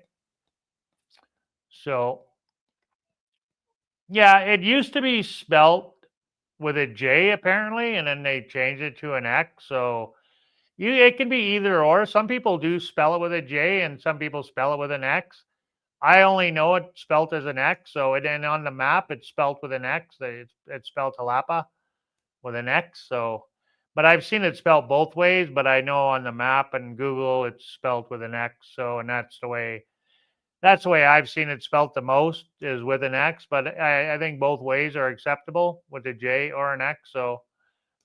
So, yeah, it used to be spelt with a J apparently, and then they changed it to an X. So it can be either or. Some people do spell it with a J, and some people spell it with an X. I only know it spelt as an X. So and on the map, it's spelt with an X. It's spelled Jalapa with an X. So, but I've seen it spelled both ways. But I know on the map and Google, it's spelled with an X. So, and that's the way I've seen it spelt the most, is with an X. But I think both ways are acceptable, with a J or an X. So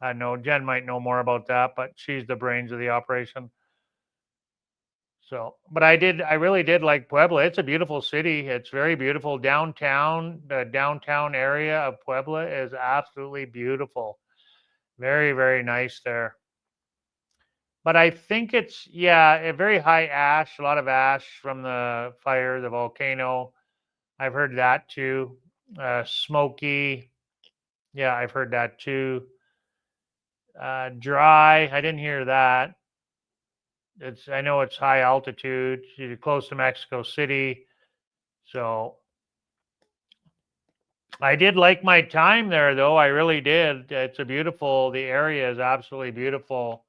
I know Jen might know more about that, but she's the brains of the operation. So, but I really did like Puebla. It's a beautiful city. It's very beautiful downtown. The downtown area of Puebla is absolutely beautiful. Very, very nice there. But I think it's, yeah, a very high ash, a lot of ash from the fire, the volcano. I've heard that too. Smoky. Yeah, I've heard that too. Dry. I didn't hear that. I know it's high altitude. You're close to Mexico City. So I did like my time there, though. I really did. It's a beautiful. The area is absolutely beautiful.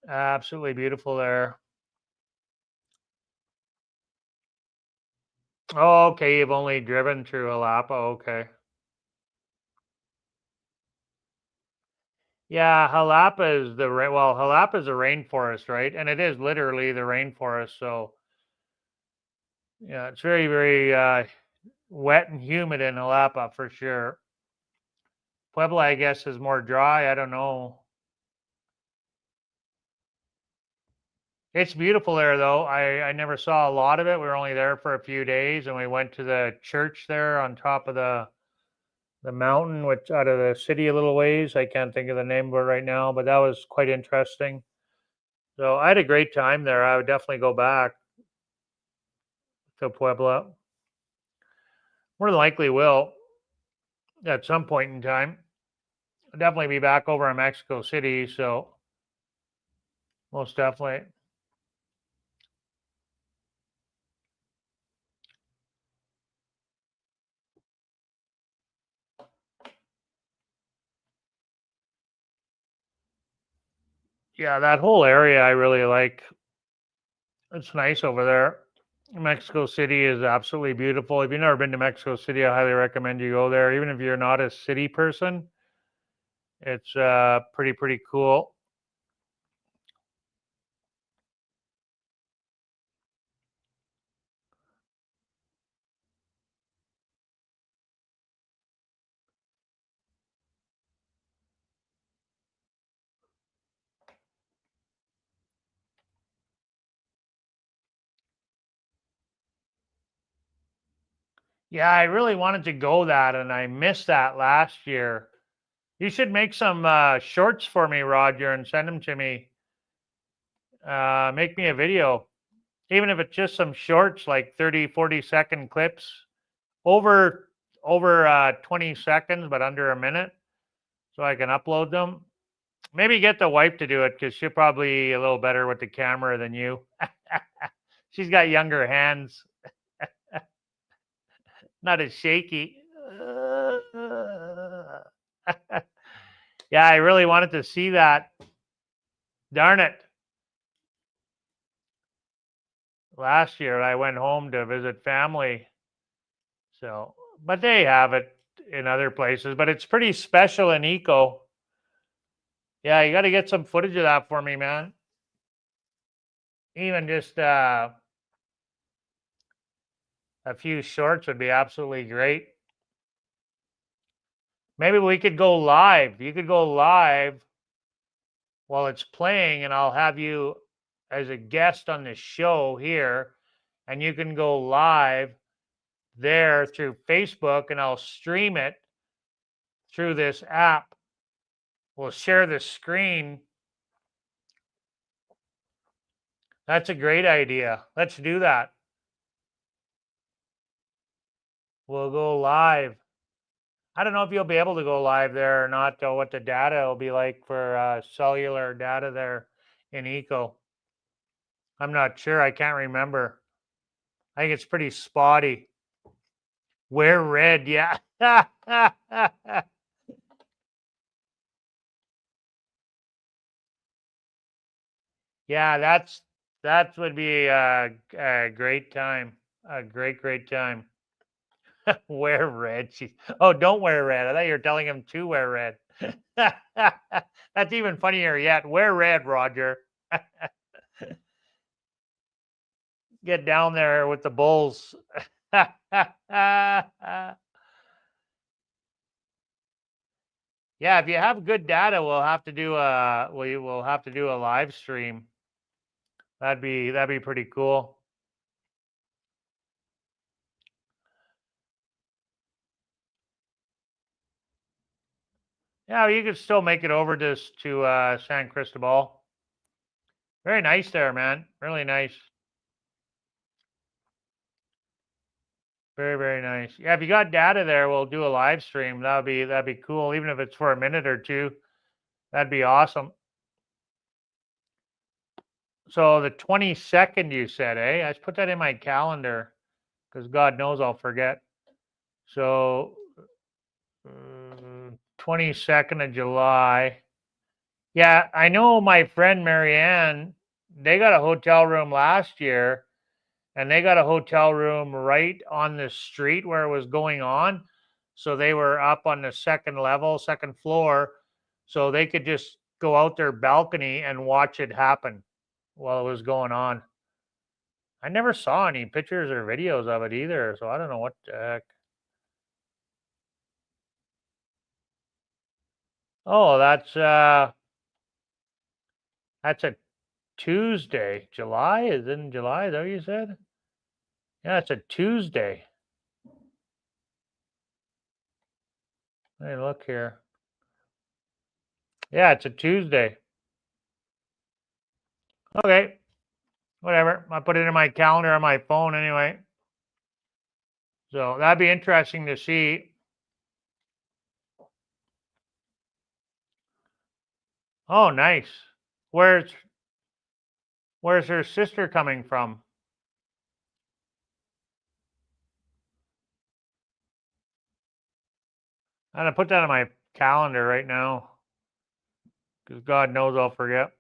Absolutely beautiful there. Oh, okay. You've only driven through Jalapa. Okay. Yeah, Jalapa is Jalapa is a rainforest, right? And it is literally the rainforest. So yeah, it's very, very wet and humid in Jalapa for sure. Puebla, I guess, is more dry. I don't know. It's beautiful there, though. I never saw a lot of it. We were only there for a few days, and we went to the church there on top of the mountain, which out of the city a little ways. I can't think of the name of it right now, but that was quite interesting. So I had a great time there. I would definitely go back to Puebla. More than likely will at some point in time. I'll definitely be back over in Mexico City, so most definitely. Yeah, that whole area I really like. It's nice over there. Mexico City is absolutely beautiful. If you've never been to Mexico City, I highly recommend you go there. Even if you're not a city person, it's pretty cool. Yeah, I really wanted to go that, and I missed that last year. You should make some shorts for me, Roger, and send them to me. Make me a video, even if it's just some shorts, like 30, 40-second clips, over over 20 seconds, but under a minute, so I can upload them. Maybe get the wife to do it because she'll probably be a little better with the camera than you. She's got younger hands, not as shaky. Yeah, I really wanted to see that. Darn it. Last year I went home to visit family. So, but they have it in other places, but it's pretty special in Eco. Yeah, you got to get some footage of that for me, man. Even just a few shorts would be absolutely great. Maybe we could go live. You could go live while it's playing, and I'll have you as a guest on the show here, and you can go live there through Facebook, and I'll stream it through this app. We'll share the screen. That's a great idea. Let's do that. We'll go live. I don't know if you'll be able to go live there or not, though, what the data will be like for cellular data there in Eco. I'm not sure. I can't remember. I think it's pretty spotty. Wear red, yeah. Yeah, that would be a great time. A great time. Wear red. Oh, don't wear red. I thought you were telling him to wear red. That's even funnier yet. Wear red, Roger. Get down there with the bulls. Yeah, if you have good data, we will have to do a live stream. That'd be pretty cool. Yeah, you could still make it over to San Cristobal. Very nice there, man. Really nice. Very, very nice. Yeah, if you got data there, we'll do a live stream. That'd be cool, even if it's for a minute or two. That'd be awesome. So the 22nd, you said, eh? I just put that in my calendar because God knows I'll forget. So 22nd of July. Yeah, I know my friend Marianne, they got a hotel room last year, and they got a hotel room right on the street where it was going on. So they were up on the second level, second floor, so they could just go out their balcony and watch it happen while it was going on. I never saw any pictures or videos of it either, so I don't know what the heck. Oh, that's a Tuesday. July is in July. Is that what you said? Yeah, it's a Tuesday. Hey, look here. Yeah, it's a Tuesday. Okay, whatever. I put it in my calendar on my phone anyway. So that'd be interesting to see. Oh, nice. Where's where's her sister coming from? I'm gonna put that on my calendar right now because God knows I'll forget.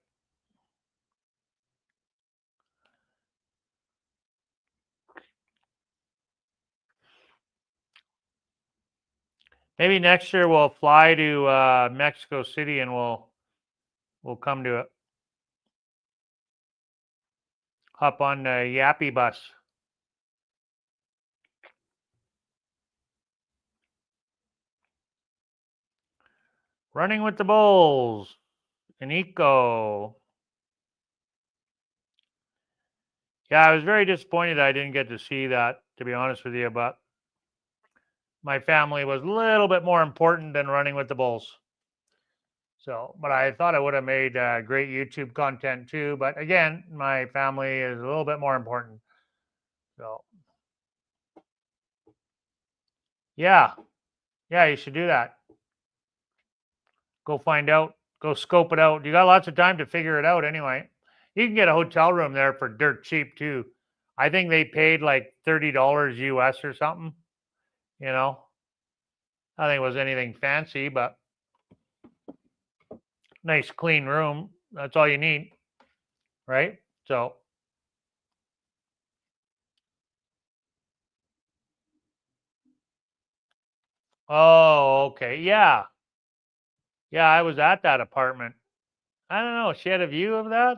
Maybe next year we'll fly to Mexico City and we'll come to it. Hop on the Yappy bus. Running with the Bulls. And Eco. Yeah, I was very disappointed I didn't get to see that, to be honest with you, but my family was a little bit more important than running with the Bulls. So, but I thought I would have made great YouTube content too. But again, my family is a little bit more important. So, yeah, yeah, you should do that. Go find out, go scope it out. You got lots of time to figure it out anyway. You can get a hotel room there for dirt cheap too. I think they paid like $30 US or something, you know. I think it was anything fancy, but nice clean room. That's all you need, right? So, oh, okay. Yeah. Yeah, I was at that apartment. I don't know. She had a view of that?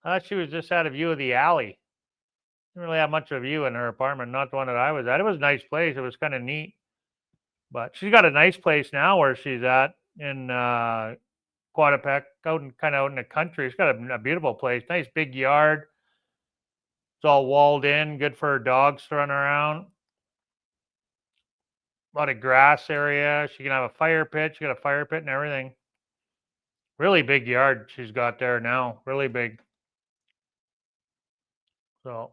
I thought she was just had a view of the alley. Didn't really have much of a view in her apartment, not the one that I was at. It was a nice place. It was kind of neat. But she's got a nice place now where she's at in Quatapec, out in kind of out in the country. She's got a beautiful place, nice big yard. It's all walled in, good for her dogs to run around. A lot of grass area. She can have a fire pit. She got a fire pit and everything. Really big yard she's got there now. Really big. So,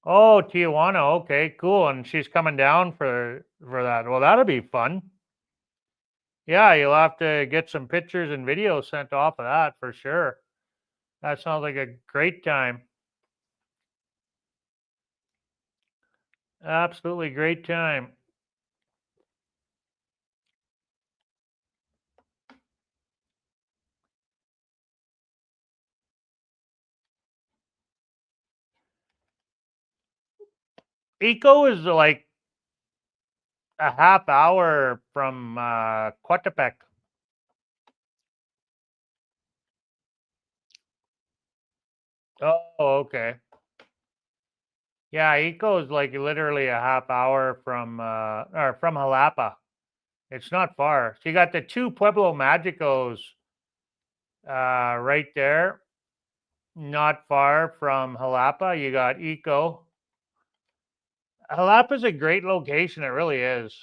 oh, Tijuana. Okay, cool. And she's coming down for that. Well, that'll be fun. Yeah, you'll have to get some pictures and videos sent off of that for sure. That sounds like a great time. Absolutely great time. Eco is like a half hour from Coatepec. Oh, okay. Yeah, Eco is like literally a half hour from or from Jalapa. It's not far. So you got the two Pueblo Magicos right there, not far from Jalapa. You got Eco. Jalapa is a great location. It really is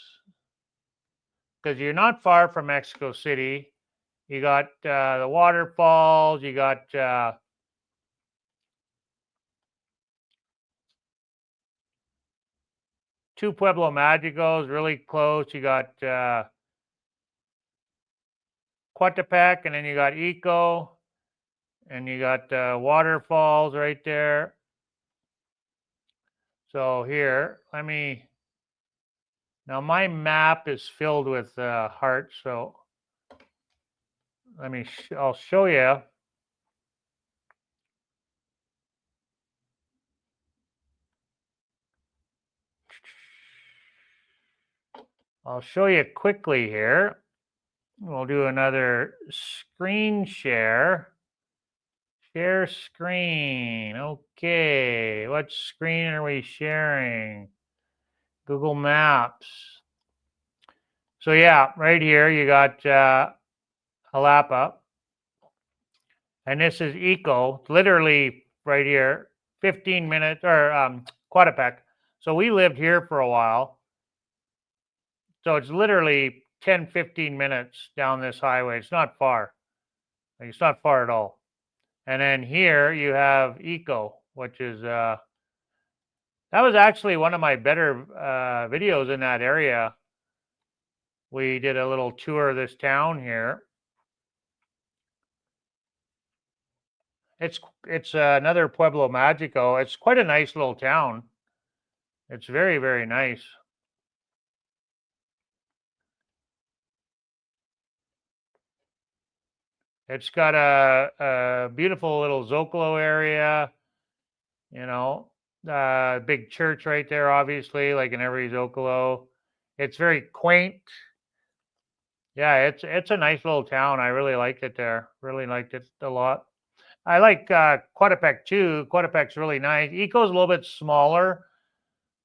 because you're not far from Mexico City. You got the waterfalls. You got two Pueblo Magicos really close. You got Coatepec, and then you got Eco, and you got waterfalls right there. So here, let me Now my map is filled with hearts, so I'll show you. I'll show you quickly here. We'll do another screen share. Share screen. Okay, what screen are we sharing? Google Maps. So yeah, right here you got Jalapa, and this is Eco. Literally right here, 15 minutes, or Quatapec. So we lived here for a while. So it's literally 10, 15 minutes down this highway. It's not far. Like, it's not far at all. And then here you have Eco, which is that was actually one of my better videos in that area. We did a little tour of this town here. It's another Pueblo Magico. It's quite a nice little town. It's very, very nice. It's got a beautiful little Zocalo area, you know, big church right there, obviously, like in every Zocalo. It's very quaint. Yeah, it's a nice little town. I really liked it there. Really liked it a lot. I like Quatapec too. Quatapec's really nice. Eco's a little bit smaller.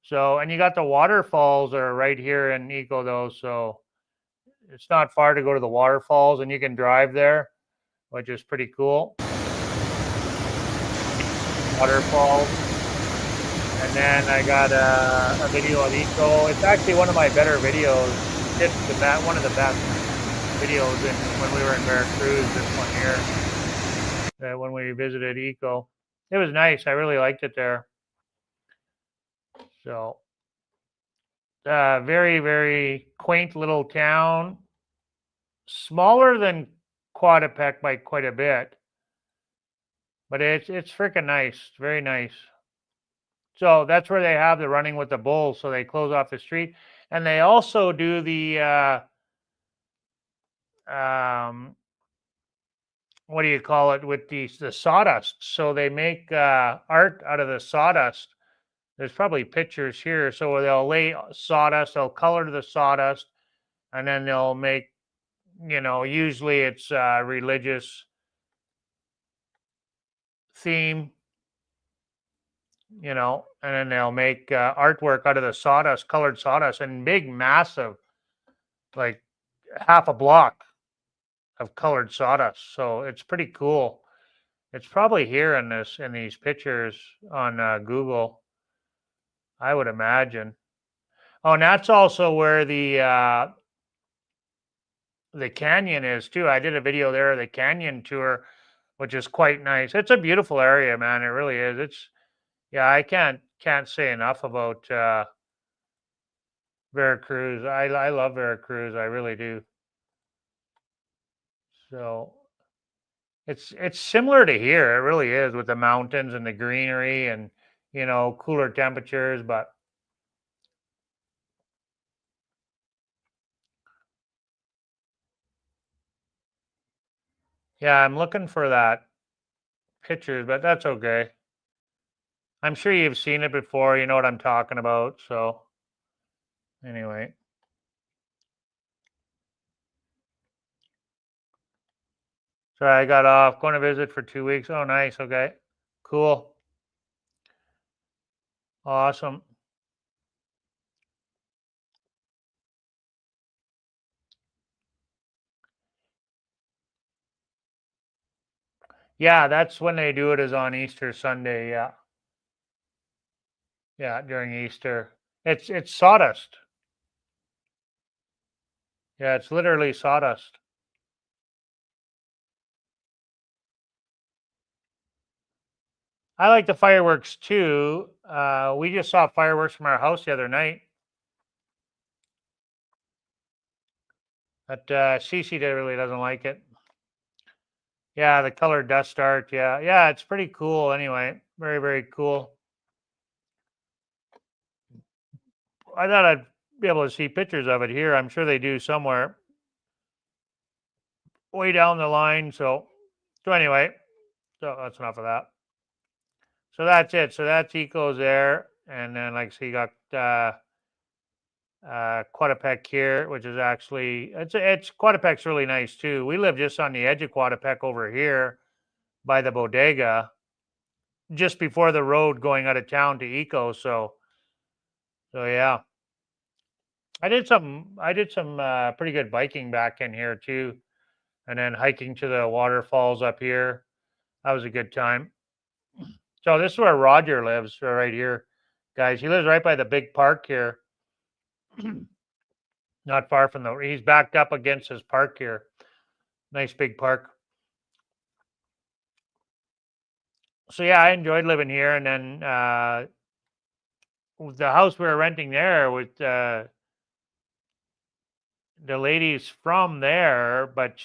So, and you got the waterfalls are right here in Eco though. So it's not far to go to the waterfalls, and you can drive there, which is pretty cool. Waterfalls. And then I got a video of Eco. It's actually one of my better videos. It's one of the best videos when we were in Veracruz this one year. When we visited Eco. It was nice. I really liked it there. So, very, very quaint little town. Smaller than Quatapec by quite a bit. But it's freaking nice. Very nice. So that's where they have the running with the bulls. So they close off the street. And they also do the what do you call it, with the sawdust. So they make art out of the sawdust. There's probably pictures here. So they'll lay sawdust, they'll color the sawdust, and then they'll make, usually it's religious theme, and then they'll make artwork out of the sawdust, colored sawdust, and big, massive, like half a block of colored sawdust. So it's pretty cool. It's probably here in these pictures on Google, I would imagine. Oh, and that's also where the canyon is too. I did a video there of the canyon tour, which is quite nice. It's a beautiful area, man. It really is. Yeah, I can't say enough about Veracruz. I love Veracruz. I really do. So it's similar to here. It really is, with the mountains and the greenery and cooler temperatures. But yeah, I'm looking for that pictures, but that's okay. I'm sure you've seen it before. You know what I'm talking about. So anyway. So I got off, going to visit for 2 weeks. Oh, nice. Okay. Cool. Awesome. Yeah, that's when they do it, is on Easter Sunday. Yeah. Yeah, during Easter. It's sawdust. Yeah, it's literally sawdust. I like the fireworks too. We just saw fireworks from our house the other night. But Cece really doesn't like it. Yeah, the colored dust art. Yeah, yeah, it's pretty cool. Anyway, very, very cool. I thought be able to see pictures of it here. I'm sure they do somewhere way down the line. So anyway, so that's enough of that. So that's it. So that's Eco's there, and then like I see, you got Quatapec here, which is actually it's Quatapec's really nice too. We live just on the edge of Quatapec over here by the bodega, just before the road going out of town to Eco. So yeah, I did some pretty good biking back in here too, and then hiking to the waterfalls up here. That was a good time. So this is where Roger lives, right here, guys. He lives right by the big park here, not far from the. He's backed up against his park here. Nice big park. So yeah, I enjoyed living here, and then the house we were renting there with the lady's from there, but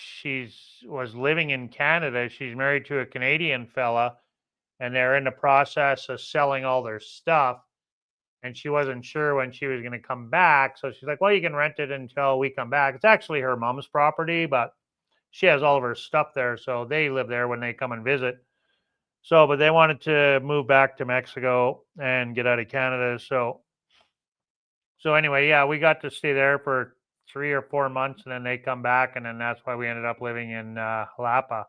was living in Canada. She's married to a Canadian fella, and they're in the process of selling all their stuff. And she wasn't sure when she was going to come back, so she's like, "Well, you can rent it until we come back." It's actually her mom's property, but she has all of her stuff there, so they live there when they come and visit. So, but they wanted to move back to Mexico and get out of Canada. So anyway, yeah, we got to stay there for 3 or 4 months, and then they come back, and then that's why we ended up living in Jalapa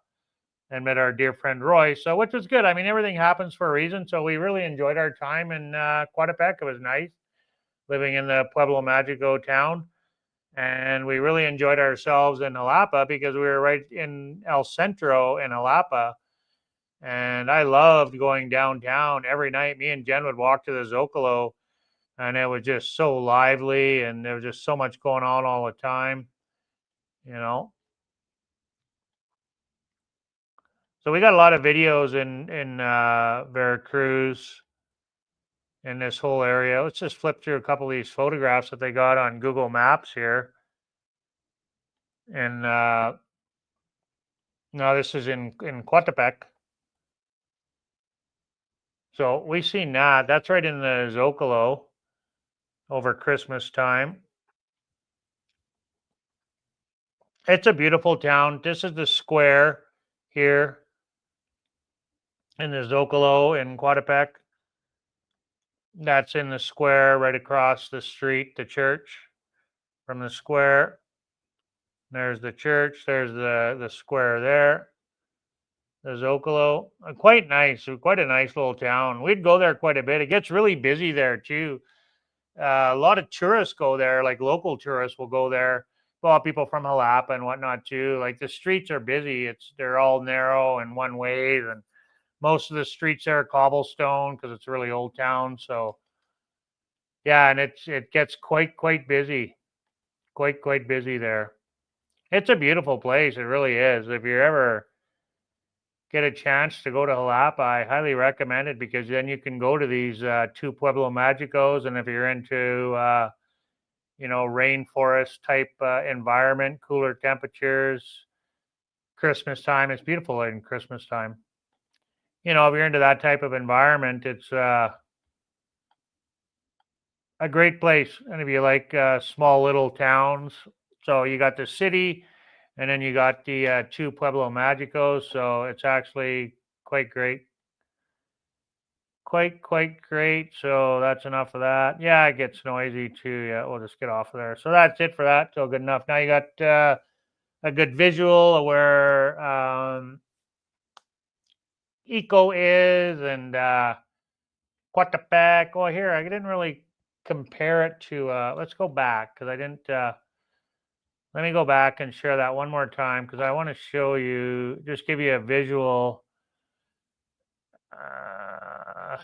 and met our dear friend Roy. So, which was good. I mean, everything happens for a reason. So we really enjoyed our time in Coatepec. It was nice living in the Pueblo Magico town, and we really enjoyed ourselves in Jalapa because we were right in El Centro in Jalapa. And I loved going downtown every night. Me and Jen would walk to the Zocalo, and it was just so lively, and there was just so much going on all the time, you know. So we got a lot of videos in Veracruz in this whole area. Let's just flip through a couple of these photographs that they got on Google Maps here. And no, this is in Coatepec. So we seen that. That's right in the Zocalo over Christmas time. It's a beautiful town. This is the square here in the Zocalo in Coatepec. That's in the square right across the street, the church from the square. There's the church. There's the square there. The Zocalo. Quite nice. Quite a nice little town. We'd go there quite a bit. It gets really busy there too. A lot of tourists go there, like local tourists will go there. Well, people from Jalapa and whatnot too. Like the streets are busy. They're all narrow and one ways, and most of the streets there are cobblestone because it's a really old town. So yeah, and it gets quite busy, quite busy there. It's a beautiful place. It really is. If you ever get a chance to go to Jalapa, I highly recommend it because then you can go to these two Pueblo Magicos, and if you're into rainforest type environment, cooler temperatures, Christmas time, it's beautiful in Christmas time. If you're into that type of environment, it's a great place. And if you like small little towns, so you got the city, and then you got the two Pueblo Magicos. So it's actually quite great. Quite great. So that's enough of that. Yeah, it gets noisy too. Yeah, we'll just get off of there. So that's it for that. So good enough. Now you got a good visual of where Eco is and Coatepec. Oh, here, I didn't really compare it to, let's go back because I didn't, let me go back and share that one more time because I want to show you, just give you a visual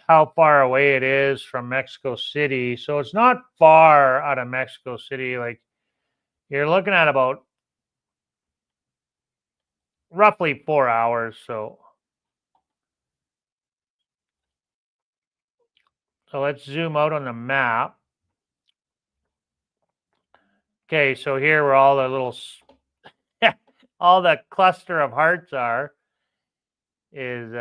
how far away it is from Mexico City. So it's not far out of Mexico City. Like you're looking at about roughly 4 hours. So let's zoom out on the map. Okay, so here where all the little, all the cluster of hearts are is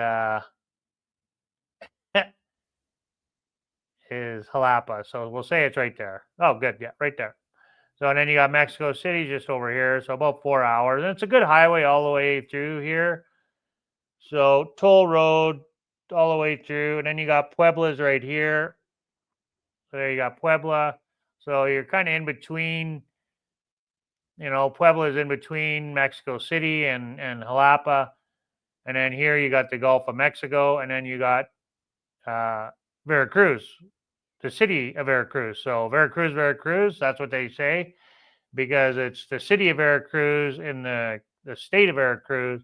is Jalapa. So we'll say it's right there. Oh, good. Yeah, right there. So, and then you got Mexico City just over here. So about 4 hours. And it's a good highway all the way through here. So toll road all the way through. And then you got Puebla's right here. So there you got Puebla. So you're kind of in between, Puebla is in between Mexico City and Jalapa. And then here you got the Gulf of Mexico. And then you got Veracruz, the city of Veracruz. So Veracruz, that's what they say, because it's the city of Veracruz in the state of Veracruz.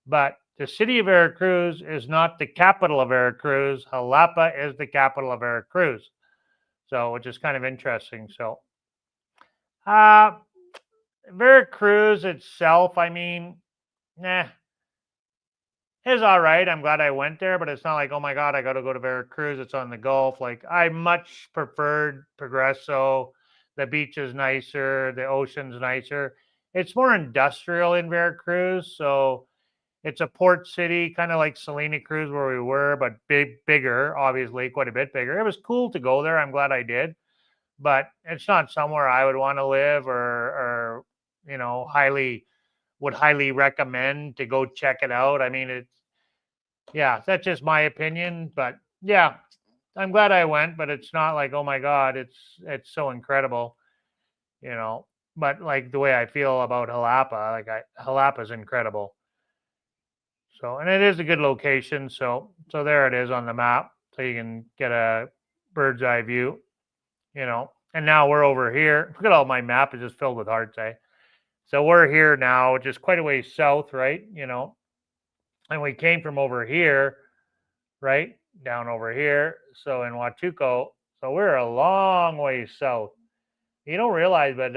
But the city of Veracruz is not the capital of Veracruz. Jalapa is the capital of Veracruz. So, which is kind of interesting. So, uh, Veracruz itself, I mean, it's all right. I'm glad I went there, but it's not like, oh my God, I got to go to Veracruz. It's on the Gulf. Like, I much preferred Progreso. The beach is nicer. The ocean's nicer. It's more industrial in Veracruz. So it's a port city, kind of like Salina Cruz where we were, but bigger, obviously, quite a bit bigger. It was cool to go there. I'm glad I did. But it's not somewhere I would want to live or would highly recommend to go check it out. I mean, that's just my opinion, but yeah, I'm glad I went, but it's not like, oh my God, it's so incredible, you know. But like the way I feel about Jalapa, Jalapa's incredible. So, and it is a good location. So there it is on the map, so you can get a bird's eye view, And now we're over here. Look at all my map is just filled with hearts, eh? So we're here now, which is quite a ways south, right? And we came from over here, right? Down over here. So in Huatuco, so we're a long way south. You don't realize, but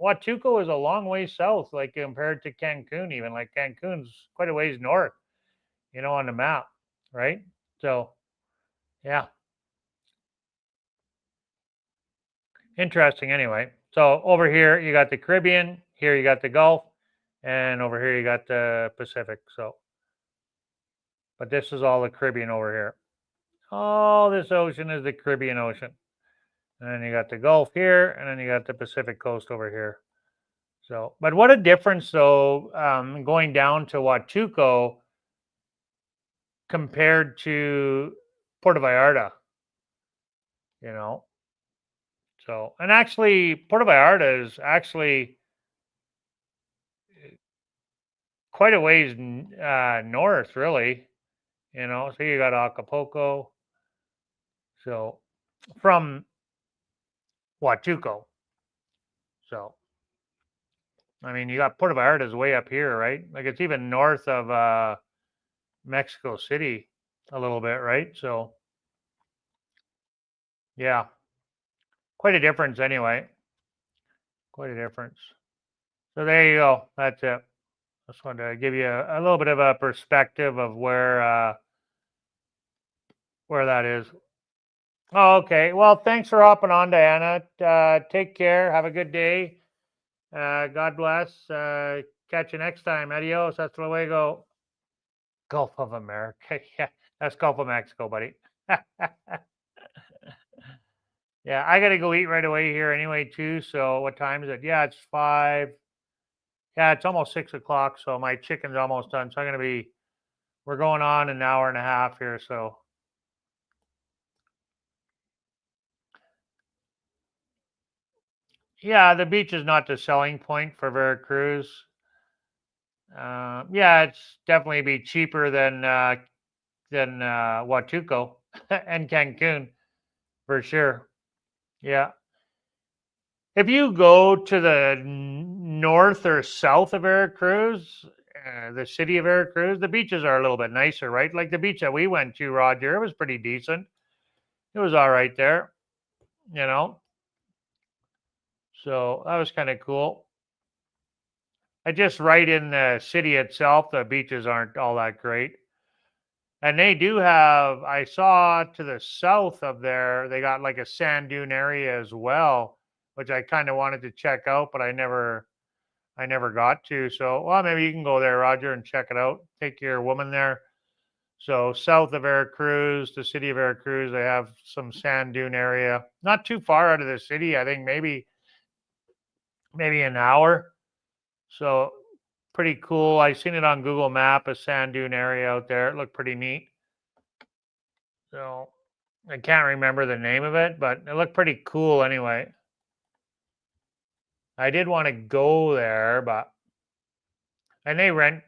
Huatuco is a long way south, like compared to Cancun, even. Like Cancun's quite a ways north, on the map, right? So, yeah, interesting anyway. So over here, you got the Caribbean, here you got the Gulf, and over here you got the Pacific. So, but this is all the Caribbean over here. All this ocean is the Caribbean Ocean. And then you got the Gulf here, and then you got the Pacific coast over here. So, but what a difference, though, going down to Huatuco compared to Puerto Vallarta, you know. So, and actually, Puerto Vallarta is actually quite a ways north, really, So you got Acapulco, so from Huatuco. So, I mean, you got Puerto Vallarta is way up here, right? Like it's even north of Mexico City a little bit, right? So, yeah, quite a difference anyway. Quite a difference. So there you go. That's it. Just wanted to give you a little bit of a perspective of where that is. Oh, okay. Well, thanks for hopping on, Diana. Take care. Have a good day. God bless. Catch you next time. Adios. Hasta luego. Gulf of America. Yeah, that's Gulf of Mexico, buddy. Yeah, I got to go eat right away here anyway, too. So what time is it? Yeah, it's 5. Yeah, it's almost 6 o'clock. So my chicken's almost done. So we're going on an hour and a half here. So yeah, the beach is not the selling point for Veracruz. Yeah, it's definitely be cheaper than Huatuco and Cancun for sure. Yeah. If you go to the north or south of Veracruz, the city of Veracruz, the beaches are a little bit nicer, right? Like the beach that we went to, Roger, it was pretty decent. It was all right there, you know. So that was kind of cool. I just right in the city itself, the beaches aren't all that great. And they do have, I saw to the south of there, they got like a sand dune area as well, which I kind of wanted to check out, but I never got to. So, well, maybe you can go there, Roger, and check it out. Take your woman there. So south of Veracruz, the city of Veracruz, they have some sand dune area. Not too far out of the city. I think maybe an hour. So pretty cool. I seen it on Google Map, a sand dune area out there. It looked pretty neat. So I can't remember the name of it, but it looked pretty cool anyway. I did want to go there, and they rent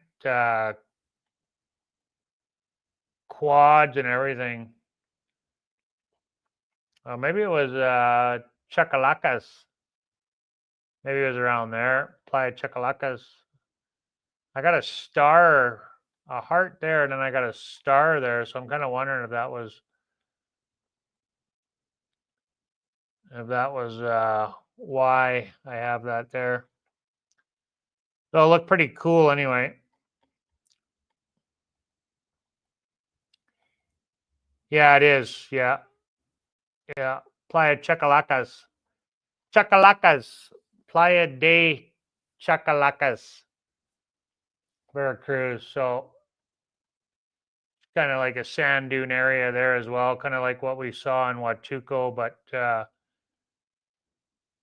quads and everything. Maybe it was Chacalacas. Maybe it was around there. Playa Chacalacas. I got a star, a heart there, and then I got a star there. So I'm kind of wondering if that was why I have that there. So it looked pretty cool anyway. Yeah, it is. Yeah. Yeah. Playa Chacalacas. Chacalacas. Playa de Chacalacas. Veracruz. So kind of like a sand dune area there as well, kind of like what we saw in Huatuco, but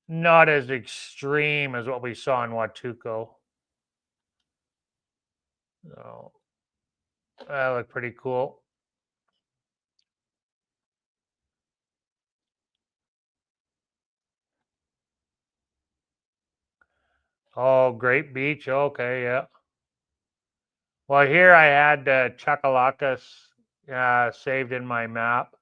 not as extreme as what we saw in Huatuco. So that looked pretty cool. Oh, Great Beach. Okay, yeah. Well, here I had Chacalacas saved in my map.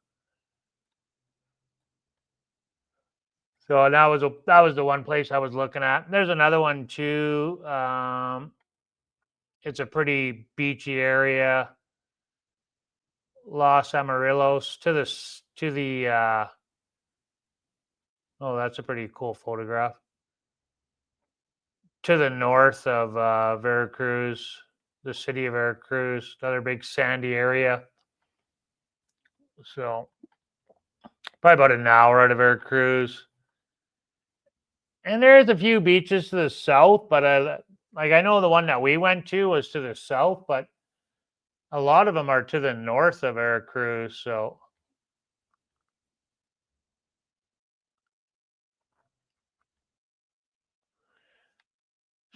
So that was the one place I was looking at. There's another one too. It's a pretty beachy area. Los Amarillos to the oh, that's a pretty cool photograph. To the north of Veracruz, the city of Veracruz, another big sandy area. So probably about an hour out of Veracruz. And there's a few beaches to the south, but I know the one that we went to was to the south, but a lot of them are to the north of Veracruz. So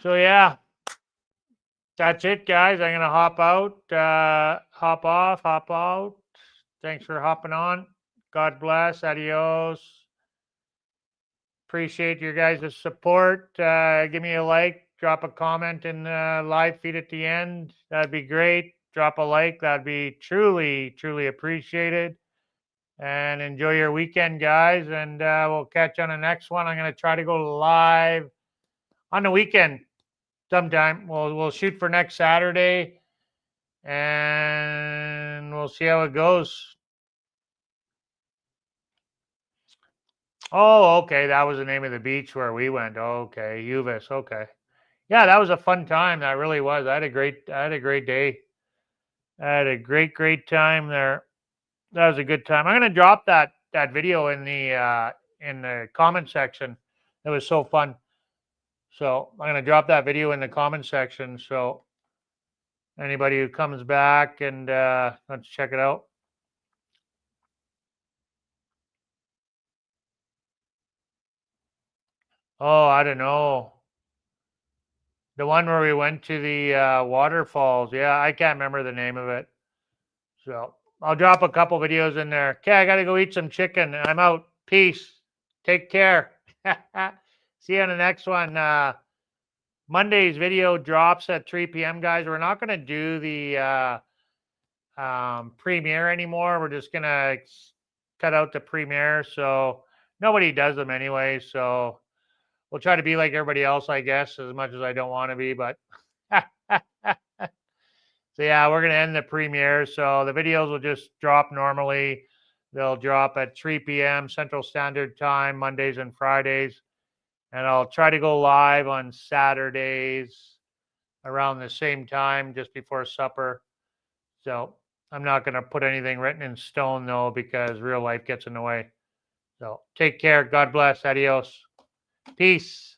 yeah, that's it, guys. I'm gonna hop out, hop off, hop out. Thanks for hopping on. God bless. Adios. Appreciate your guys' support. Give me a like, drop a comment in the live feed at the end. That'd be great. Drop a like. That'd be truly, truly appreciated. And enjoy your weekend, guys. And we'll catch you on the next one. I'm going to try to go live on the weekend sometime. We'll shoot for next Saturday, and we'll see how it goes. Oh, okay. That was the name of the beach where we went. Okay, Uvis. Okay. Yeah, that was a fun time. That really was. I had a great day. I had a great time there. That was a good time. I'm gonna drop that video in the comment section. It was so fun. So I'm gonna drop that video in the comment section. So anybody who comes back and let's check it out. Oh, I don't know. The one where we went to the waterfalls. Yeah, I can't remember the name of it. So I'll drop a couple videos in there. Okay, I got to go eat some chicken. I'm out. Peace. Take care. See you on the next one. Monday's video drops at 3 p.m., guys. We're not going to do the premiere anymore. We're just going to cut out the premiere. So nobody does them anyway. So we'll try to be like everybody else, I guess, as much as I don't want to be. But so yeah, we're going to end the premiere. So the videos will just drop normally. They'll drop at 3 p.m. Central Standard Time, Mondays and Fridays. And I'll try to go live on Saturdays around the same time, just before supper. So I'm not going to put anything written in stone, though, because real life gets in the way. So take care. God bless. Adios. Peace.